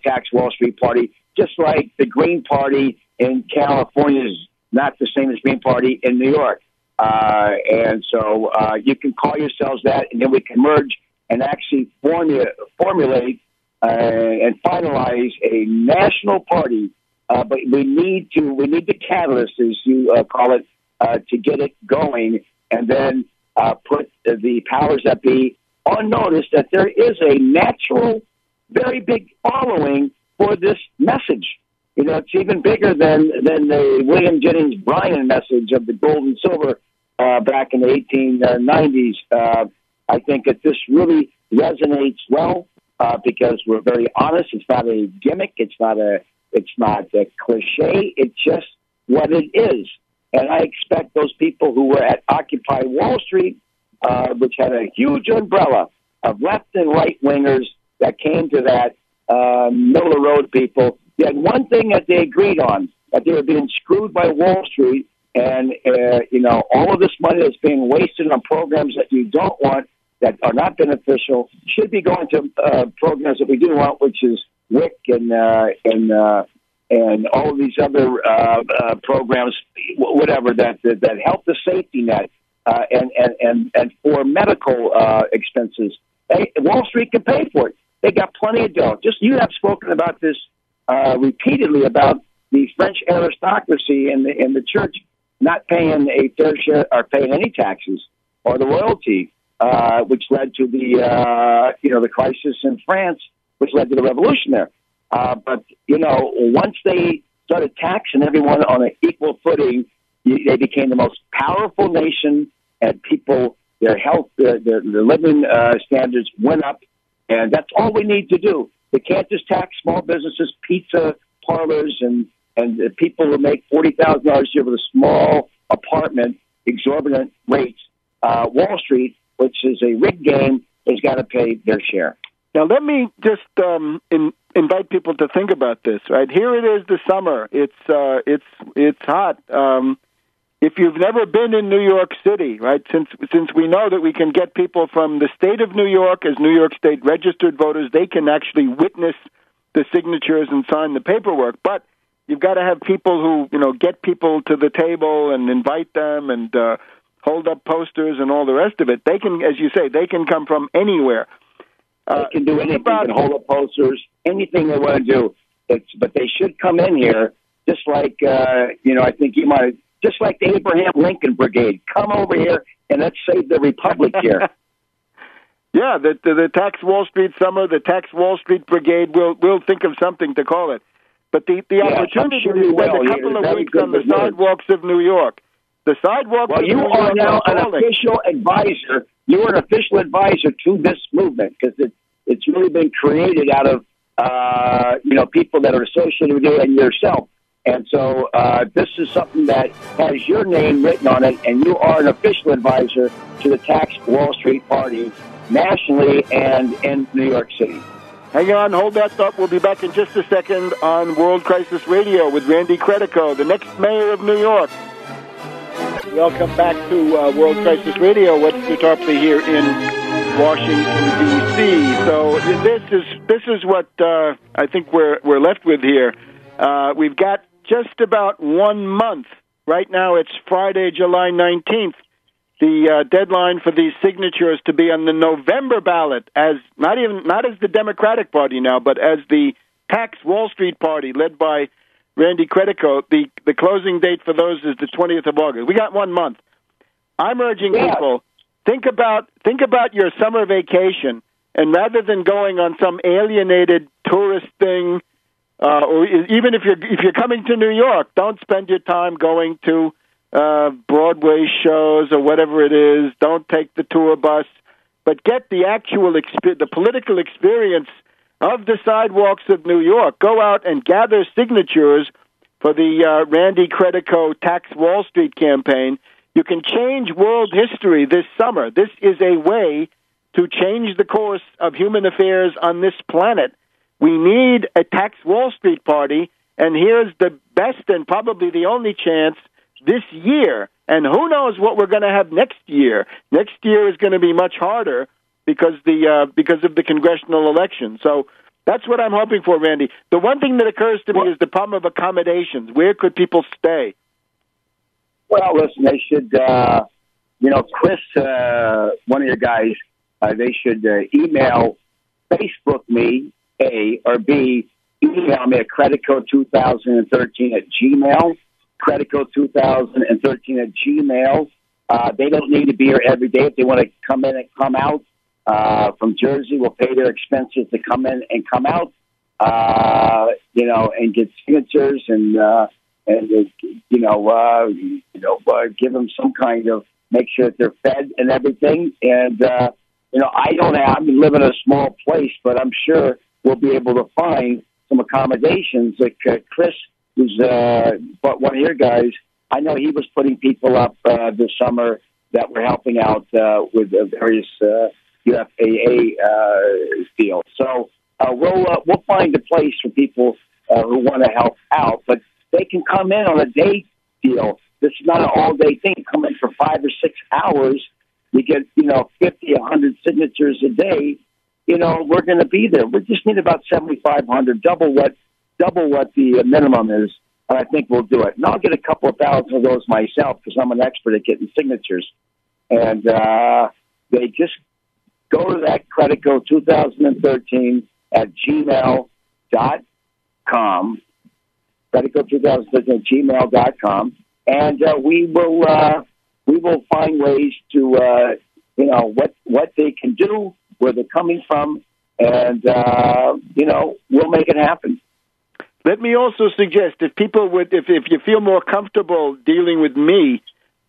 Tax Wall Street Party, just like the Green Party in California is not the same as Green Party in New York. And so you can call yourselves that, and then we can merge and actually formulate and finalize a national party. But we need the catalyst, as you call it, to get it going, and then put the powers that be on notice that there is a natural, very big following for this message. It's even bigger than the William Jennings Bryan message of the gold and silver back in the 1890s. I think that this really resonates well because we're very honest. It's not a gimmick. It's not a cliche. It's just what it is. And I expect those people who were at Occupy Wall Street, which had a huge umbrella of left and right wingers that came to that middle of the road people. They had one thing that they agreed on, that they were being screwed by Wall Street, and all of this money that's being wasted on programs that you don't want, that are not beneficial, should be going to programs that we do want, which is WIC and all of these other programs, whatever that help the safety net and for medical expenses. Wall Street can pay for it. They got plenty of dough. Just you have spoken about this repeatedly about the French aristocracy and the church not paying a fair share or paying any taxes or the royalty, which led to the crisis in France, which led to the revolution there. But once they started taxing everyone on an equal footing, they became the most powerful nation, and people, their health, their living standards went up, and that's all we need to do. We can't just tax small businesses, pizza parlors, and the people who make $40,000 a year with a small apartment, exorbitant rates. Wall Street, which is a rigged game, has got to pay their share. Now, let me just invite people to think about this. Right here, it is the summer. It's hot. If you've never been in New York City, right? Since we know that we can get people from the state of New York as New York State registered voters, they can actually witness the signatures and sign the paperwork. But you've got to have people who get people to the table and invite them and hold up posters and all the rest of it. They can, as you say, they can come from anywhere. They can do anything. They can hold up posters, anything they want to do. But they should come in here, just like I think you might, just like the Abraham Lincoln Brigade. Come over here and let's save the republic here. Yeah, the Tax Wall Street Summer, the Tax Wall Street Brigade. We'll think of something to call it. But the opportunity to spend a couple of weeks on the sidewalks of New York. The sidewalks of New York. Well, you are now an official advisor. You are an official advisor to this movement because it's really been created out of people that are associated with you and yourself. And so this is something that has your name written on it, and you are an official advisor to the Tax Wall Street Party nationally and in New York City. Hang on, hold that thought. We'll be back in just a second on World Crisis Radio with Randy Credico, the next mayor of New York. Welcome back to World Crisis Radio. Webster Tarpley here in Washington, D.C. So this is what I think we're left with here. We've got just about 1 month. Right now it's Friday, July 19th. The deadline for these signatures to be on the November ballot, as not as the Democratic Party now, but as the Tax Wall Street Party led by Randy Credico. The closing date for those is the 20th of August. We got 1 month. I'm urging people, think about your summer vacation, and rather than going on some alienated tourist thing, or even if you're coming to New York, don't spend your time going to Broadway shows or whatever it is. Don't take the tour bus, but get the actual the political experience of the sidewalks of New York. Go out and gather signatures for the Randy Credico Tax Wall Street campaign. You can change world history this summer. This is a way to change the course of human affairs on this planet. We need a Tax Wall Street Party, and here's the best and probably the only chance this year. And who knows what we're going to have next year. Next year is going to be much harder because of the congressional election. So that's what I'm hoping for, Randy. The one thing that occurs to me is the problem of accommodations. Where could people stay? Well, listen, they should, Chris, one of your guys, they should email, Facebook me, A, or B, email me at Credico2013 at Gmail, Credico2013 at Gmail. They don't need to be here every day. If they want to come in and come out from Jersey, we'll pay their expenses to come in and come out, and get signatures and give them some kind of, make sure that they're fed and everything. And, I'm living in a small place, but I'm sure we'll be able to find some accommodations. Like Chris, who's but one of your guys, I know he was putting people up this summer that were helping out with various UFAA fields. So we'll find a place for people who want to help out, but they can come in on a day deal. This is not an all-day thing. Come in for 5 or 6 hours. You get, 50, 100 signatures a day. We're going to be there. We just need about 7,500, double what the minimum is, and I think we'll do it. And I'll get a couple of thousand of those myself because I'm an expert at getting signatures. And they just go to that Credico 2013 at gmail.com, Credico 2013 at gmail.com, and we will find ways to, what they can do, where they're coming from, and, we'll make it happen. Let me also suggest if you feel more comfortable dealing with me,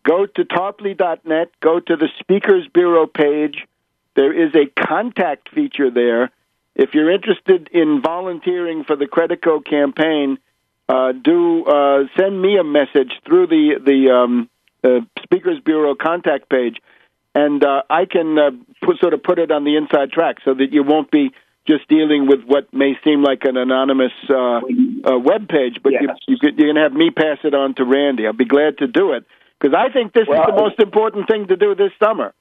go to tarpley.net, go to the Speakers Bureau page. There is a contact feature there. If you're interested in volunteering for the Credico campaign, send me a message through the Speakers Bureau contact page, and I can put it on the inside track so that you won't be just dealing with what may seem like an anonymous web page, but yes. You're going to have me pass it on to Randy. I'll be glad to do it because I think this is the most important thing to do this summer.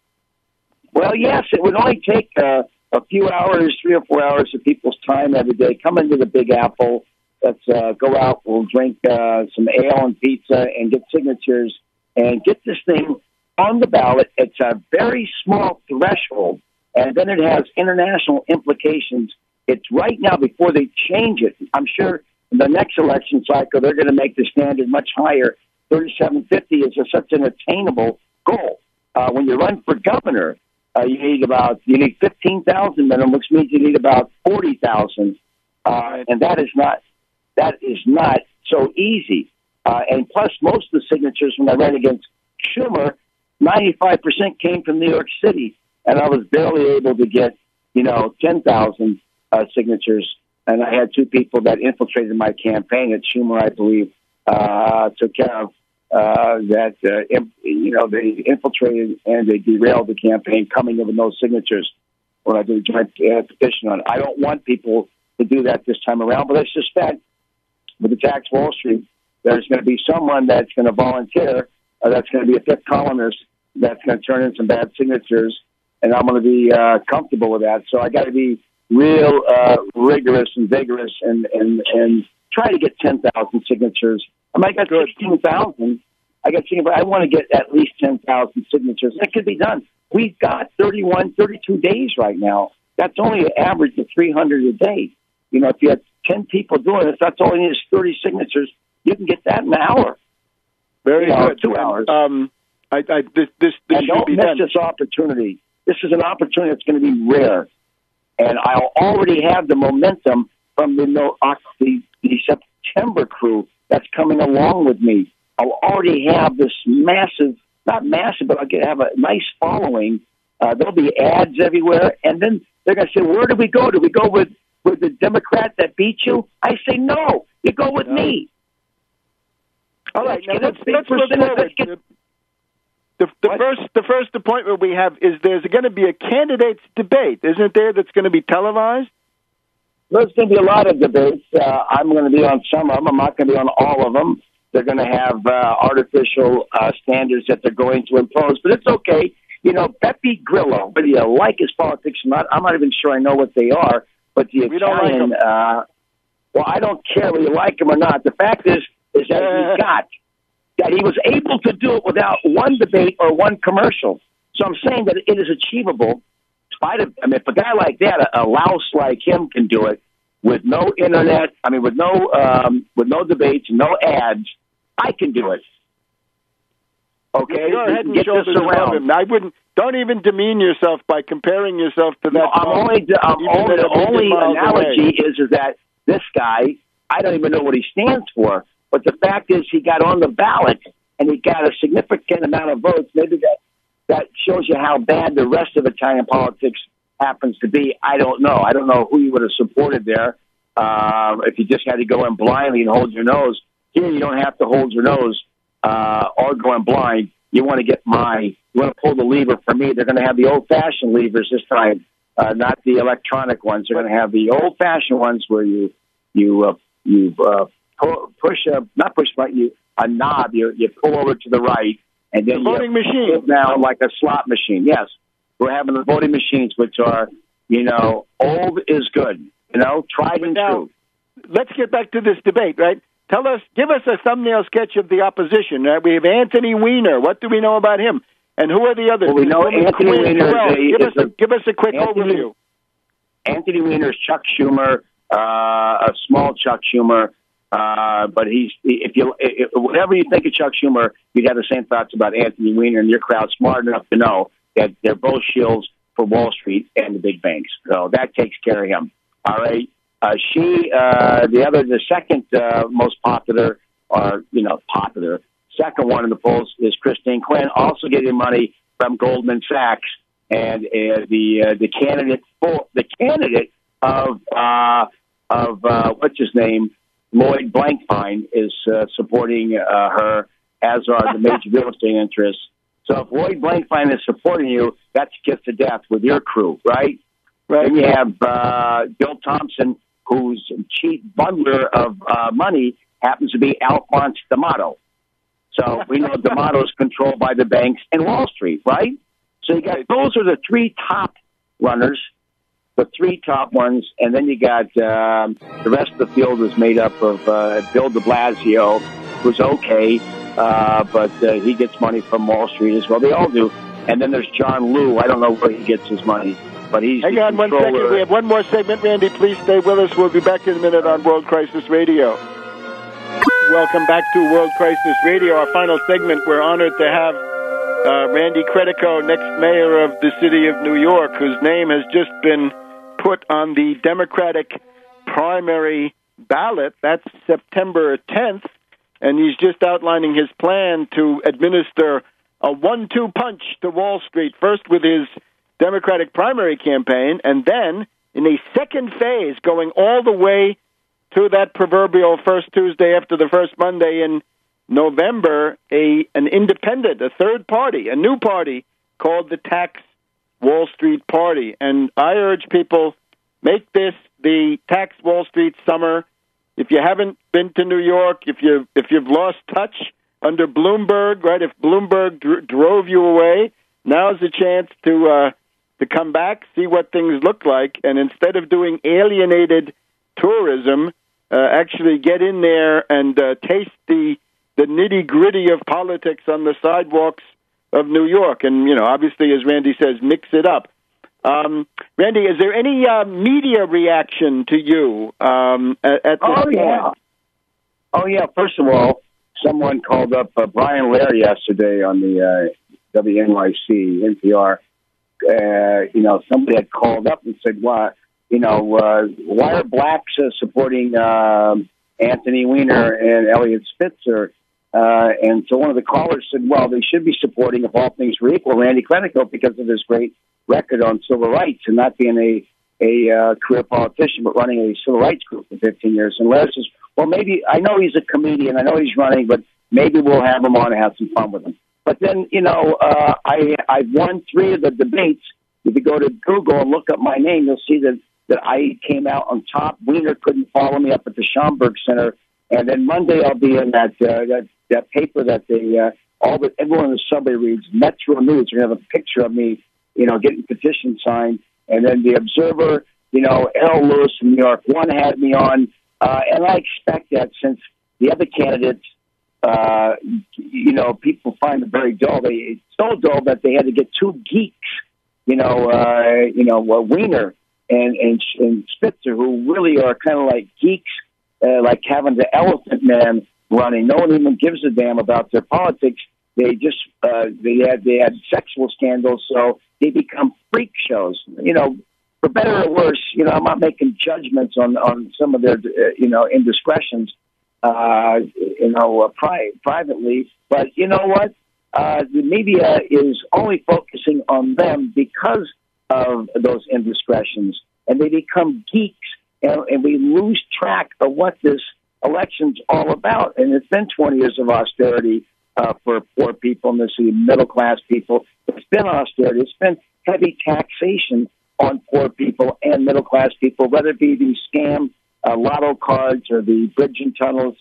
Well, yes, it would only take a few hours, 3 or 4 hours of people's time every day. Come into the Big Apple. Let's go out. We'll drink some ale and pizza and get signatures and get this thing on the ballot. It's a very small threshold, and then it has international implications. It's right now before they change it. I'm sure in the next election cycle they're going to make the standard much higher. 3750 is such an attainable goal. When you run for governor, you need 15,000 minimum, which means you need about 40,000, and that is not so easy. And plus, most of the signatures when I ran against Schumer, 95% came from New York City, and I was barely able to get 10,000 signatures. And I had 2 people that infiltrated my campaign at Schumer, I believe, took care of that. They infiltrated and they derailed the campaign, coming in with no signatures when I did a joint petition on it. I don't want people to do that this time around, but I suspect with the tax Wall Street, there's going to be someone that's going to volunteer, that's going to be a fifth columnist, that's going to turn in some bad signatures, and I'm going to be comfortable with that. So I got to be real rigorous and vigorous and try to get 10,000 signatures. I got 16,000. I want to get at least 10,000 signatures. That could be done. We've got 32 days right now. That's only an average of 300 a day. If you had 10 people doing it, that's all you need is 30 signatures. You can get that in an hour. Very good. 2 hours. This and should don't be miss done. this opportunity. This is an opportunity that's going to be rare. And I'll already have the momentum from the September crew that's coming along with me. I'll already have this massive, not massive, but I'll have a nice following. There'll be ads everywhere. And then they're going to say, where do we go? Do we go with the Democrat that beat you? I say, no, you go with me. All right, now let's look forward. The first appointment we have is there's going to be a candidates debate, isn't there, that's going to be televised? There's going to be a lot of debates. I'm going to be on some of them. I'm not going to be on all of them. They're going to have artificial standards that they're going to impose, but it's okay. Beppe Grillo, whether you like his politics or not, I'm not even sure I know what they are, but the Italian, well, I don't care whether you like him or not. The fact is that he was able to do it without one debate or one commercial. So I'm saying that it is achievable. If a guy like that, a louse like him, can do it with no internet, with no debates, no ads, I can do it. Okay, you're head and shoulders above him. I wouldn't. Don't even demean yourself by comparing yourself to that. The only analogy is that this guy, I don't even know what he stands for. But the fact is, he got on the ballot and he got a significant amount of votes. Maybe that shows you how bad the rest of Italian politics happens to be. I don't know. I don't know who you would have supported there if you just had to go in blindly and hold your nose. Here, you don't have to hold your nose or go in blind. You want to pull the lever for me. They're going to have the old-fashioned levers this time, not the electronic ones. They're going to have the old-fashioned ones where you push a knob. You pull over to the right, and then the voting machine pull down like a slot machine. Yes, we're having the voting machines, which are old is good. Tried and true. Let's get back to this debate, right? Give us a thumbnail sketch of the opposition. We have Anthony Weiner. What do we know about him? And who are the others? Well, we know Anthony Weiner. Give us a quick overview. Anthony Weiner is Chuck Schumer, a small Chuck Schumer. But whatever you think of Chuck Schumer, you'd have the same thoughts about Anthony Weiner, and your crowd's smart enough to know that they're both shills for Wall Street and the big banks. So that takes care of him. All right. The second most popular, second one in the polls is Christine Quinn, also getting money from Goldman Sachs, and the candidate of what's his name, Lloyd Blankfein, is supporting her, as are the major real estate interests. So if Lloyd Blankfein is supporting you, that's kiss to death with your crew, right? Right. Then you have Bill Thompson, whose chief bundler of money happens to be Alphonse D'Amato. So we know D'Amato is controlled by the banks and Wall Street, right? So you got those are the three top runners, the three top ones, and then you got the rest of the field is made up of Bill de Blasio, who's okay, but he gets money from Wall Street as well. They all do. And then there's John Liu. I don't know where he gets his money. But hang on 1 second. We have one more segment, Randy. Please stay with us. We'll be back in a minute on World Crisis Radio. Welcome back to World Crisis Radio, our final segment. We're honored to have Randy Credico, next mayor of the city of New York, whose name has just been put on the Democratic primary ballot. That's September 10th. And he's just outlining his plan to administer a 1-2 punch to Wall Street, first with his Democratic primary campaign, and then in a second phase, going all the way to that proverbial first Tuesday after the first Monday in November, an independent, a third party, a new party called the Tax Wall Street Party. And I urge people, make this the Tax Wall Street summer. If you haven't been to New York, if you've lost touch under Bloomberg, right? If Bloomberg drove you away, now's the chance to come back, see what things look like, and instead of doing alienated tourism, actually get in there and taste the nitty-gritty of politics on the sidewalks of New York. And, obviously, as Randy says, mix it up. Randy, is there any media reaction to you at this point? Yeah. Oh, yeah. First of all, someone called up Brian Lair yesterday on the WNYC, NPR. Somebody had called up and said, why are blacks supporting Anthony Weiner and Elliot Spitzer? And so one of the callers said, well, they should be supporting, if all things were equal, Randy Credico because of his great record on civil rights and not being a career politician, but running a civil rights group for 15 years. And Larry says, well, maybe, I know he's a comedian, I know he's running, but maybe we'll have him on and have some fun with him. But then, I've won 3 of the debates. If you go to Google and look up my name, you'll see that I came out on top. Weiner couldn't follow me up at the Schomburg Center. And then Monday I'll be in that paper that everyone in the subway reads, Metro News. You're going to have a picture of me, getting petitions signed. And then the Observer, Errol Lewis from New York One had me on. And I expect that since the other candidates, people find it very dull. It's so dull that they had to get 2 geeks, Weiner and Spitzer, who really are kind of like geeks, like having the Elephant Man running. No one even gives a damn about their politics. They just they had sexual scandals, so they become freak shows. For better or worse, I'm not making judgments on some of their indiscretions, privately. But you know what? The media is only focusing on them because of those indiscretions, and they become geeks, and we lose track of what this election's all about. And it's been 20 years of austerity for poor people and the middle-class people. It's been austerity. It's been heavy taxation on poor people and middle-class people, whether it be the scam lotto cards or the bridge and tunnels,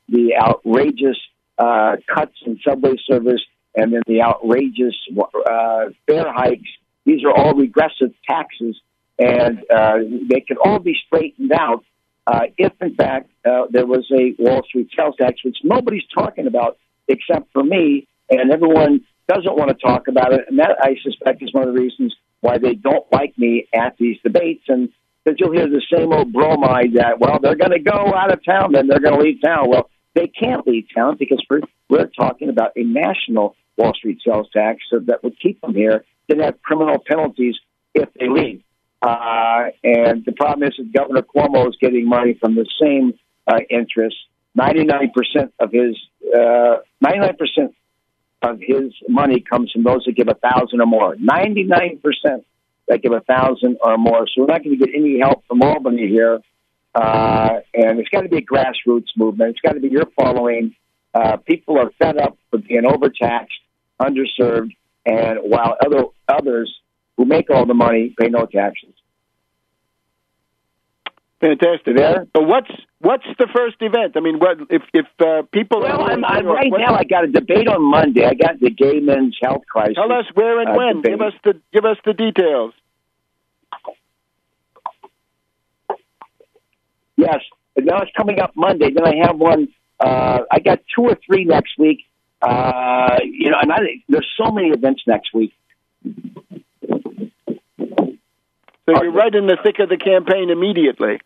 the outrageous cuts in subway service, and then the outrageous fare hikes. These are all regressive taxes, and they could all be straightened out if, in fact, there was a Wall Street sales tax, which nobody's talking about except for me, and everyone doesn't want to talk about it. And that, I suspect, is one of the reasons why they don't like me at these debates. And that you'll hear the same old bromide that, well, they're going to go out of town, then they're going to leave town. Well, they can't leave town because we're talking about a national Wall Street sales tax that would keep them here, then have criminal penalties if they leave. And the problem is that Governor Cuomo is getting money from the same interests. 99% of his money comes from those that give 1,000 or more. 99% that give 1,000 or more. So we're not going to get any help from Albany here. And it's got to be a grassroots movement. It's got to be your following. People are fed up with being overtaxed, underserved, and while others who make all the money pay no taxes. Fantastic. There. But what's the first event? I mean, what if people? Well, I'm right now. I got a debate on Monday. I got the gay men's health crisis. Tell us where and when. Debate. Give us the details. Yes. Now it's coming up Monday. Then I have one. I got 2 or 3 next week. And there's so many events next week. So you're right in the thick of the campaign immediately.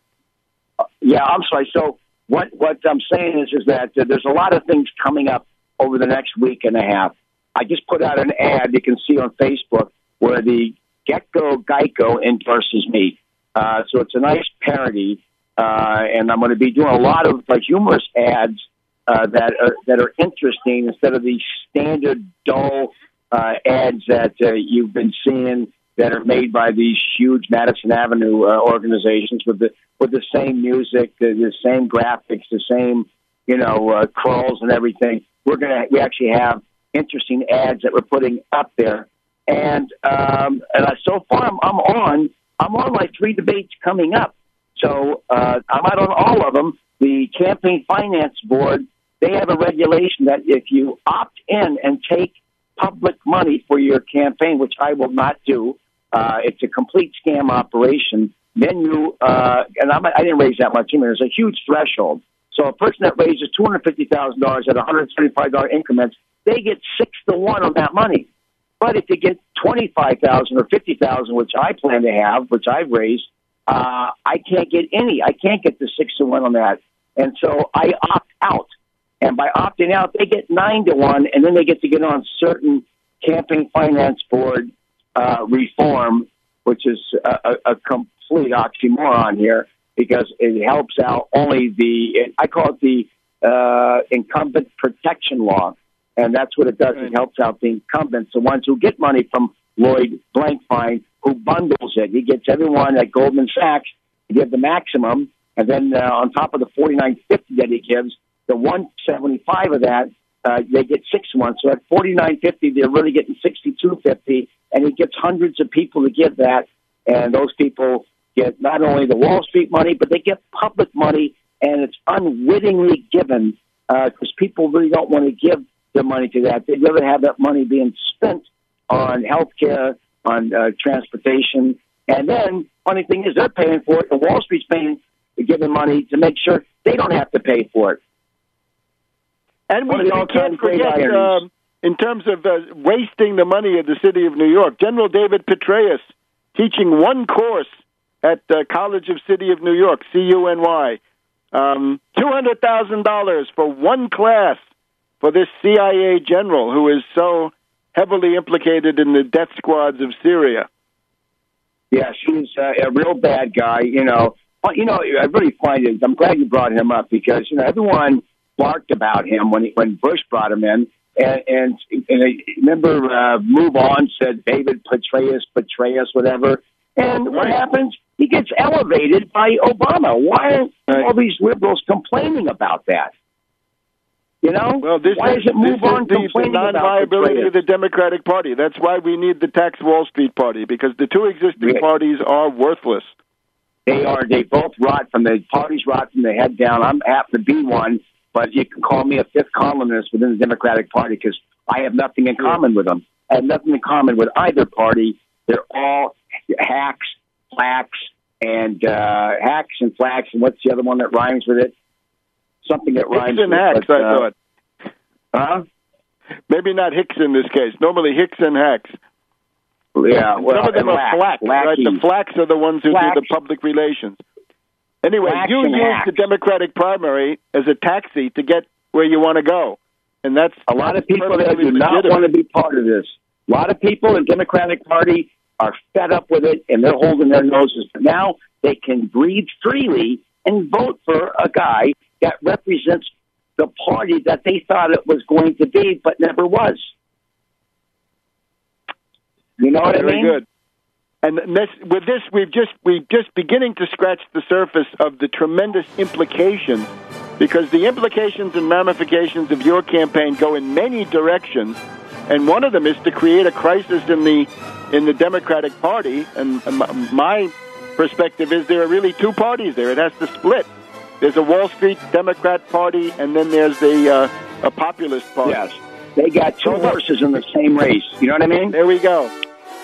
Yeah, I'm sorry. So what I'm saying is that there's a lot of things coming up over the next week and a half. I just put out an ad you can see on Facebook where the Geico endorses me. So it's a nice parody, and I'm going to be doing a lot of humorous ads that are interesting instead of the standard dull ads that you've been seeing. that are made by these huge Madison Avenue organizations with the same music, the same graphics, the same crawls and everything. We actually have interesting ads that we're putting up there, and so far I'm on like 3 debates coming up. So I'm out on all of them. The Campaign Finance Board, they have a regulation that if you opt in and take public money for your campaign, which I will not do, it's a complete scam operation, then you, I didn't raise that much either. There's a huge threshold. So a person that raises $250,000 at $175 increments, they get 6 to 1 on that money. But if you get $25,000 or $50,000, which I plan to have, which I've raised, I can't get any. I can't get the 6 to 1 on that. And so I opt out. And by opting out, they get 9 to 1, and then they get to get on certain Campaign Finance Board reform, which is a complete oxymoron here, because it helps out only I call it the incumbent protection law. And that's what it does. It helps out the incumbents, the ones who get money from Lloyd Blankfein, who bundles it. He gets everyone at Goldman Sachs to give the maximum, and then on top of the $49.50 that he gives, the $175 of that, they get 6 months. So at $49.50, they're really getting $62.50, and he gets hundreds of people to give that, and those people get not only the Wall Street money, but they get public money, and it's unwittingly given because people really don't want to give their money to that. They'd rather have that money being spent on health care, on transportation, and then funny thing is they're paying for it. The Wall Street's paying to give them money to make sure they don't have to pay for it. And we can't forget, in terms of wasting the money of the city of New York, General David Petraeus teaching one course at College of City of New York, CUNY, $200,000 for one class for this CIA general who is so heavily implicated in the death squads of Syria. Yeah, he's a real bad guy. I really find it. I'm glad you brought him up because everyone barked about him when Bush brought him in, and I remember Move On said David Petraeus, whatever. And what happens? He gets elevated by Obama. Why are all these liberals complaining about that? Well, why is it Move On complaining about the non-viability of the Democratic Party? That's why we need the Tax Wall Street Party, because the two existing parties are worthless. They are. They both rot the parties rot from the head down. I'm happen to be one, but you can call me a fifth columnist within the Democratic Party because I have nothing in common with them. I have nothing in common with either party. They're all hacks, flacks, and what's the other one that rhymes with it? Something that rhymes with hacks, I thought. Huh? Maybe not Hicks in this case. Normally Hicks and hacks. Yeah, well, some of them are flack. Right? The flacks are the ones who do the public relations. Anyway, you use the Democratic primary as a taxi to get where you want to go. And that's a lot of people that do not want to be part of this. A lot of people in the Democratic Party are fed up with it, and they're holding their noses. But now they can breathe freely and vote for a guy that represents the party that they thought it was going to be, but never was. You know what I mean? Very good. And with this, we've just beginning to scratch the surface of the tremendous implications, because the implications and ramifications of your campaign go in many directions, and one of them is to create a crisis in the Democratic Party. And my perspective is there are really two parties there. It has to split. There's a Wall Street Democrat Party, and then there's a populist party. Yes, they got two horses in the same race. You know what I mean? There we go.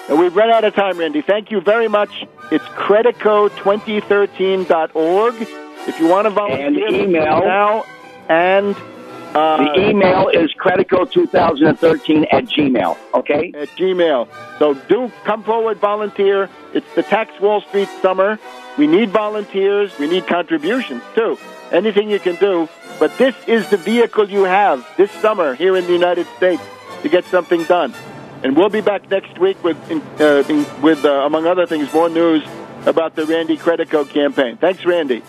And we've run out of time, Randy. Thank you very much. It's Credico2013.org. If you want to volunteer, and email now. And the email is Credico2013@gmail. Okay, at Gmail. So do come forward, volunteer. It's the Tax Wall Street Summer. We need volunteers. We need contributions too. Anything you can do. But this is the vehicle you have this summer here in the United States to get something done. And we'll be back next week with among other things, more news about the Randy Credico campaign. Thanks, Randy.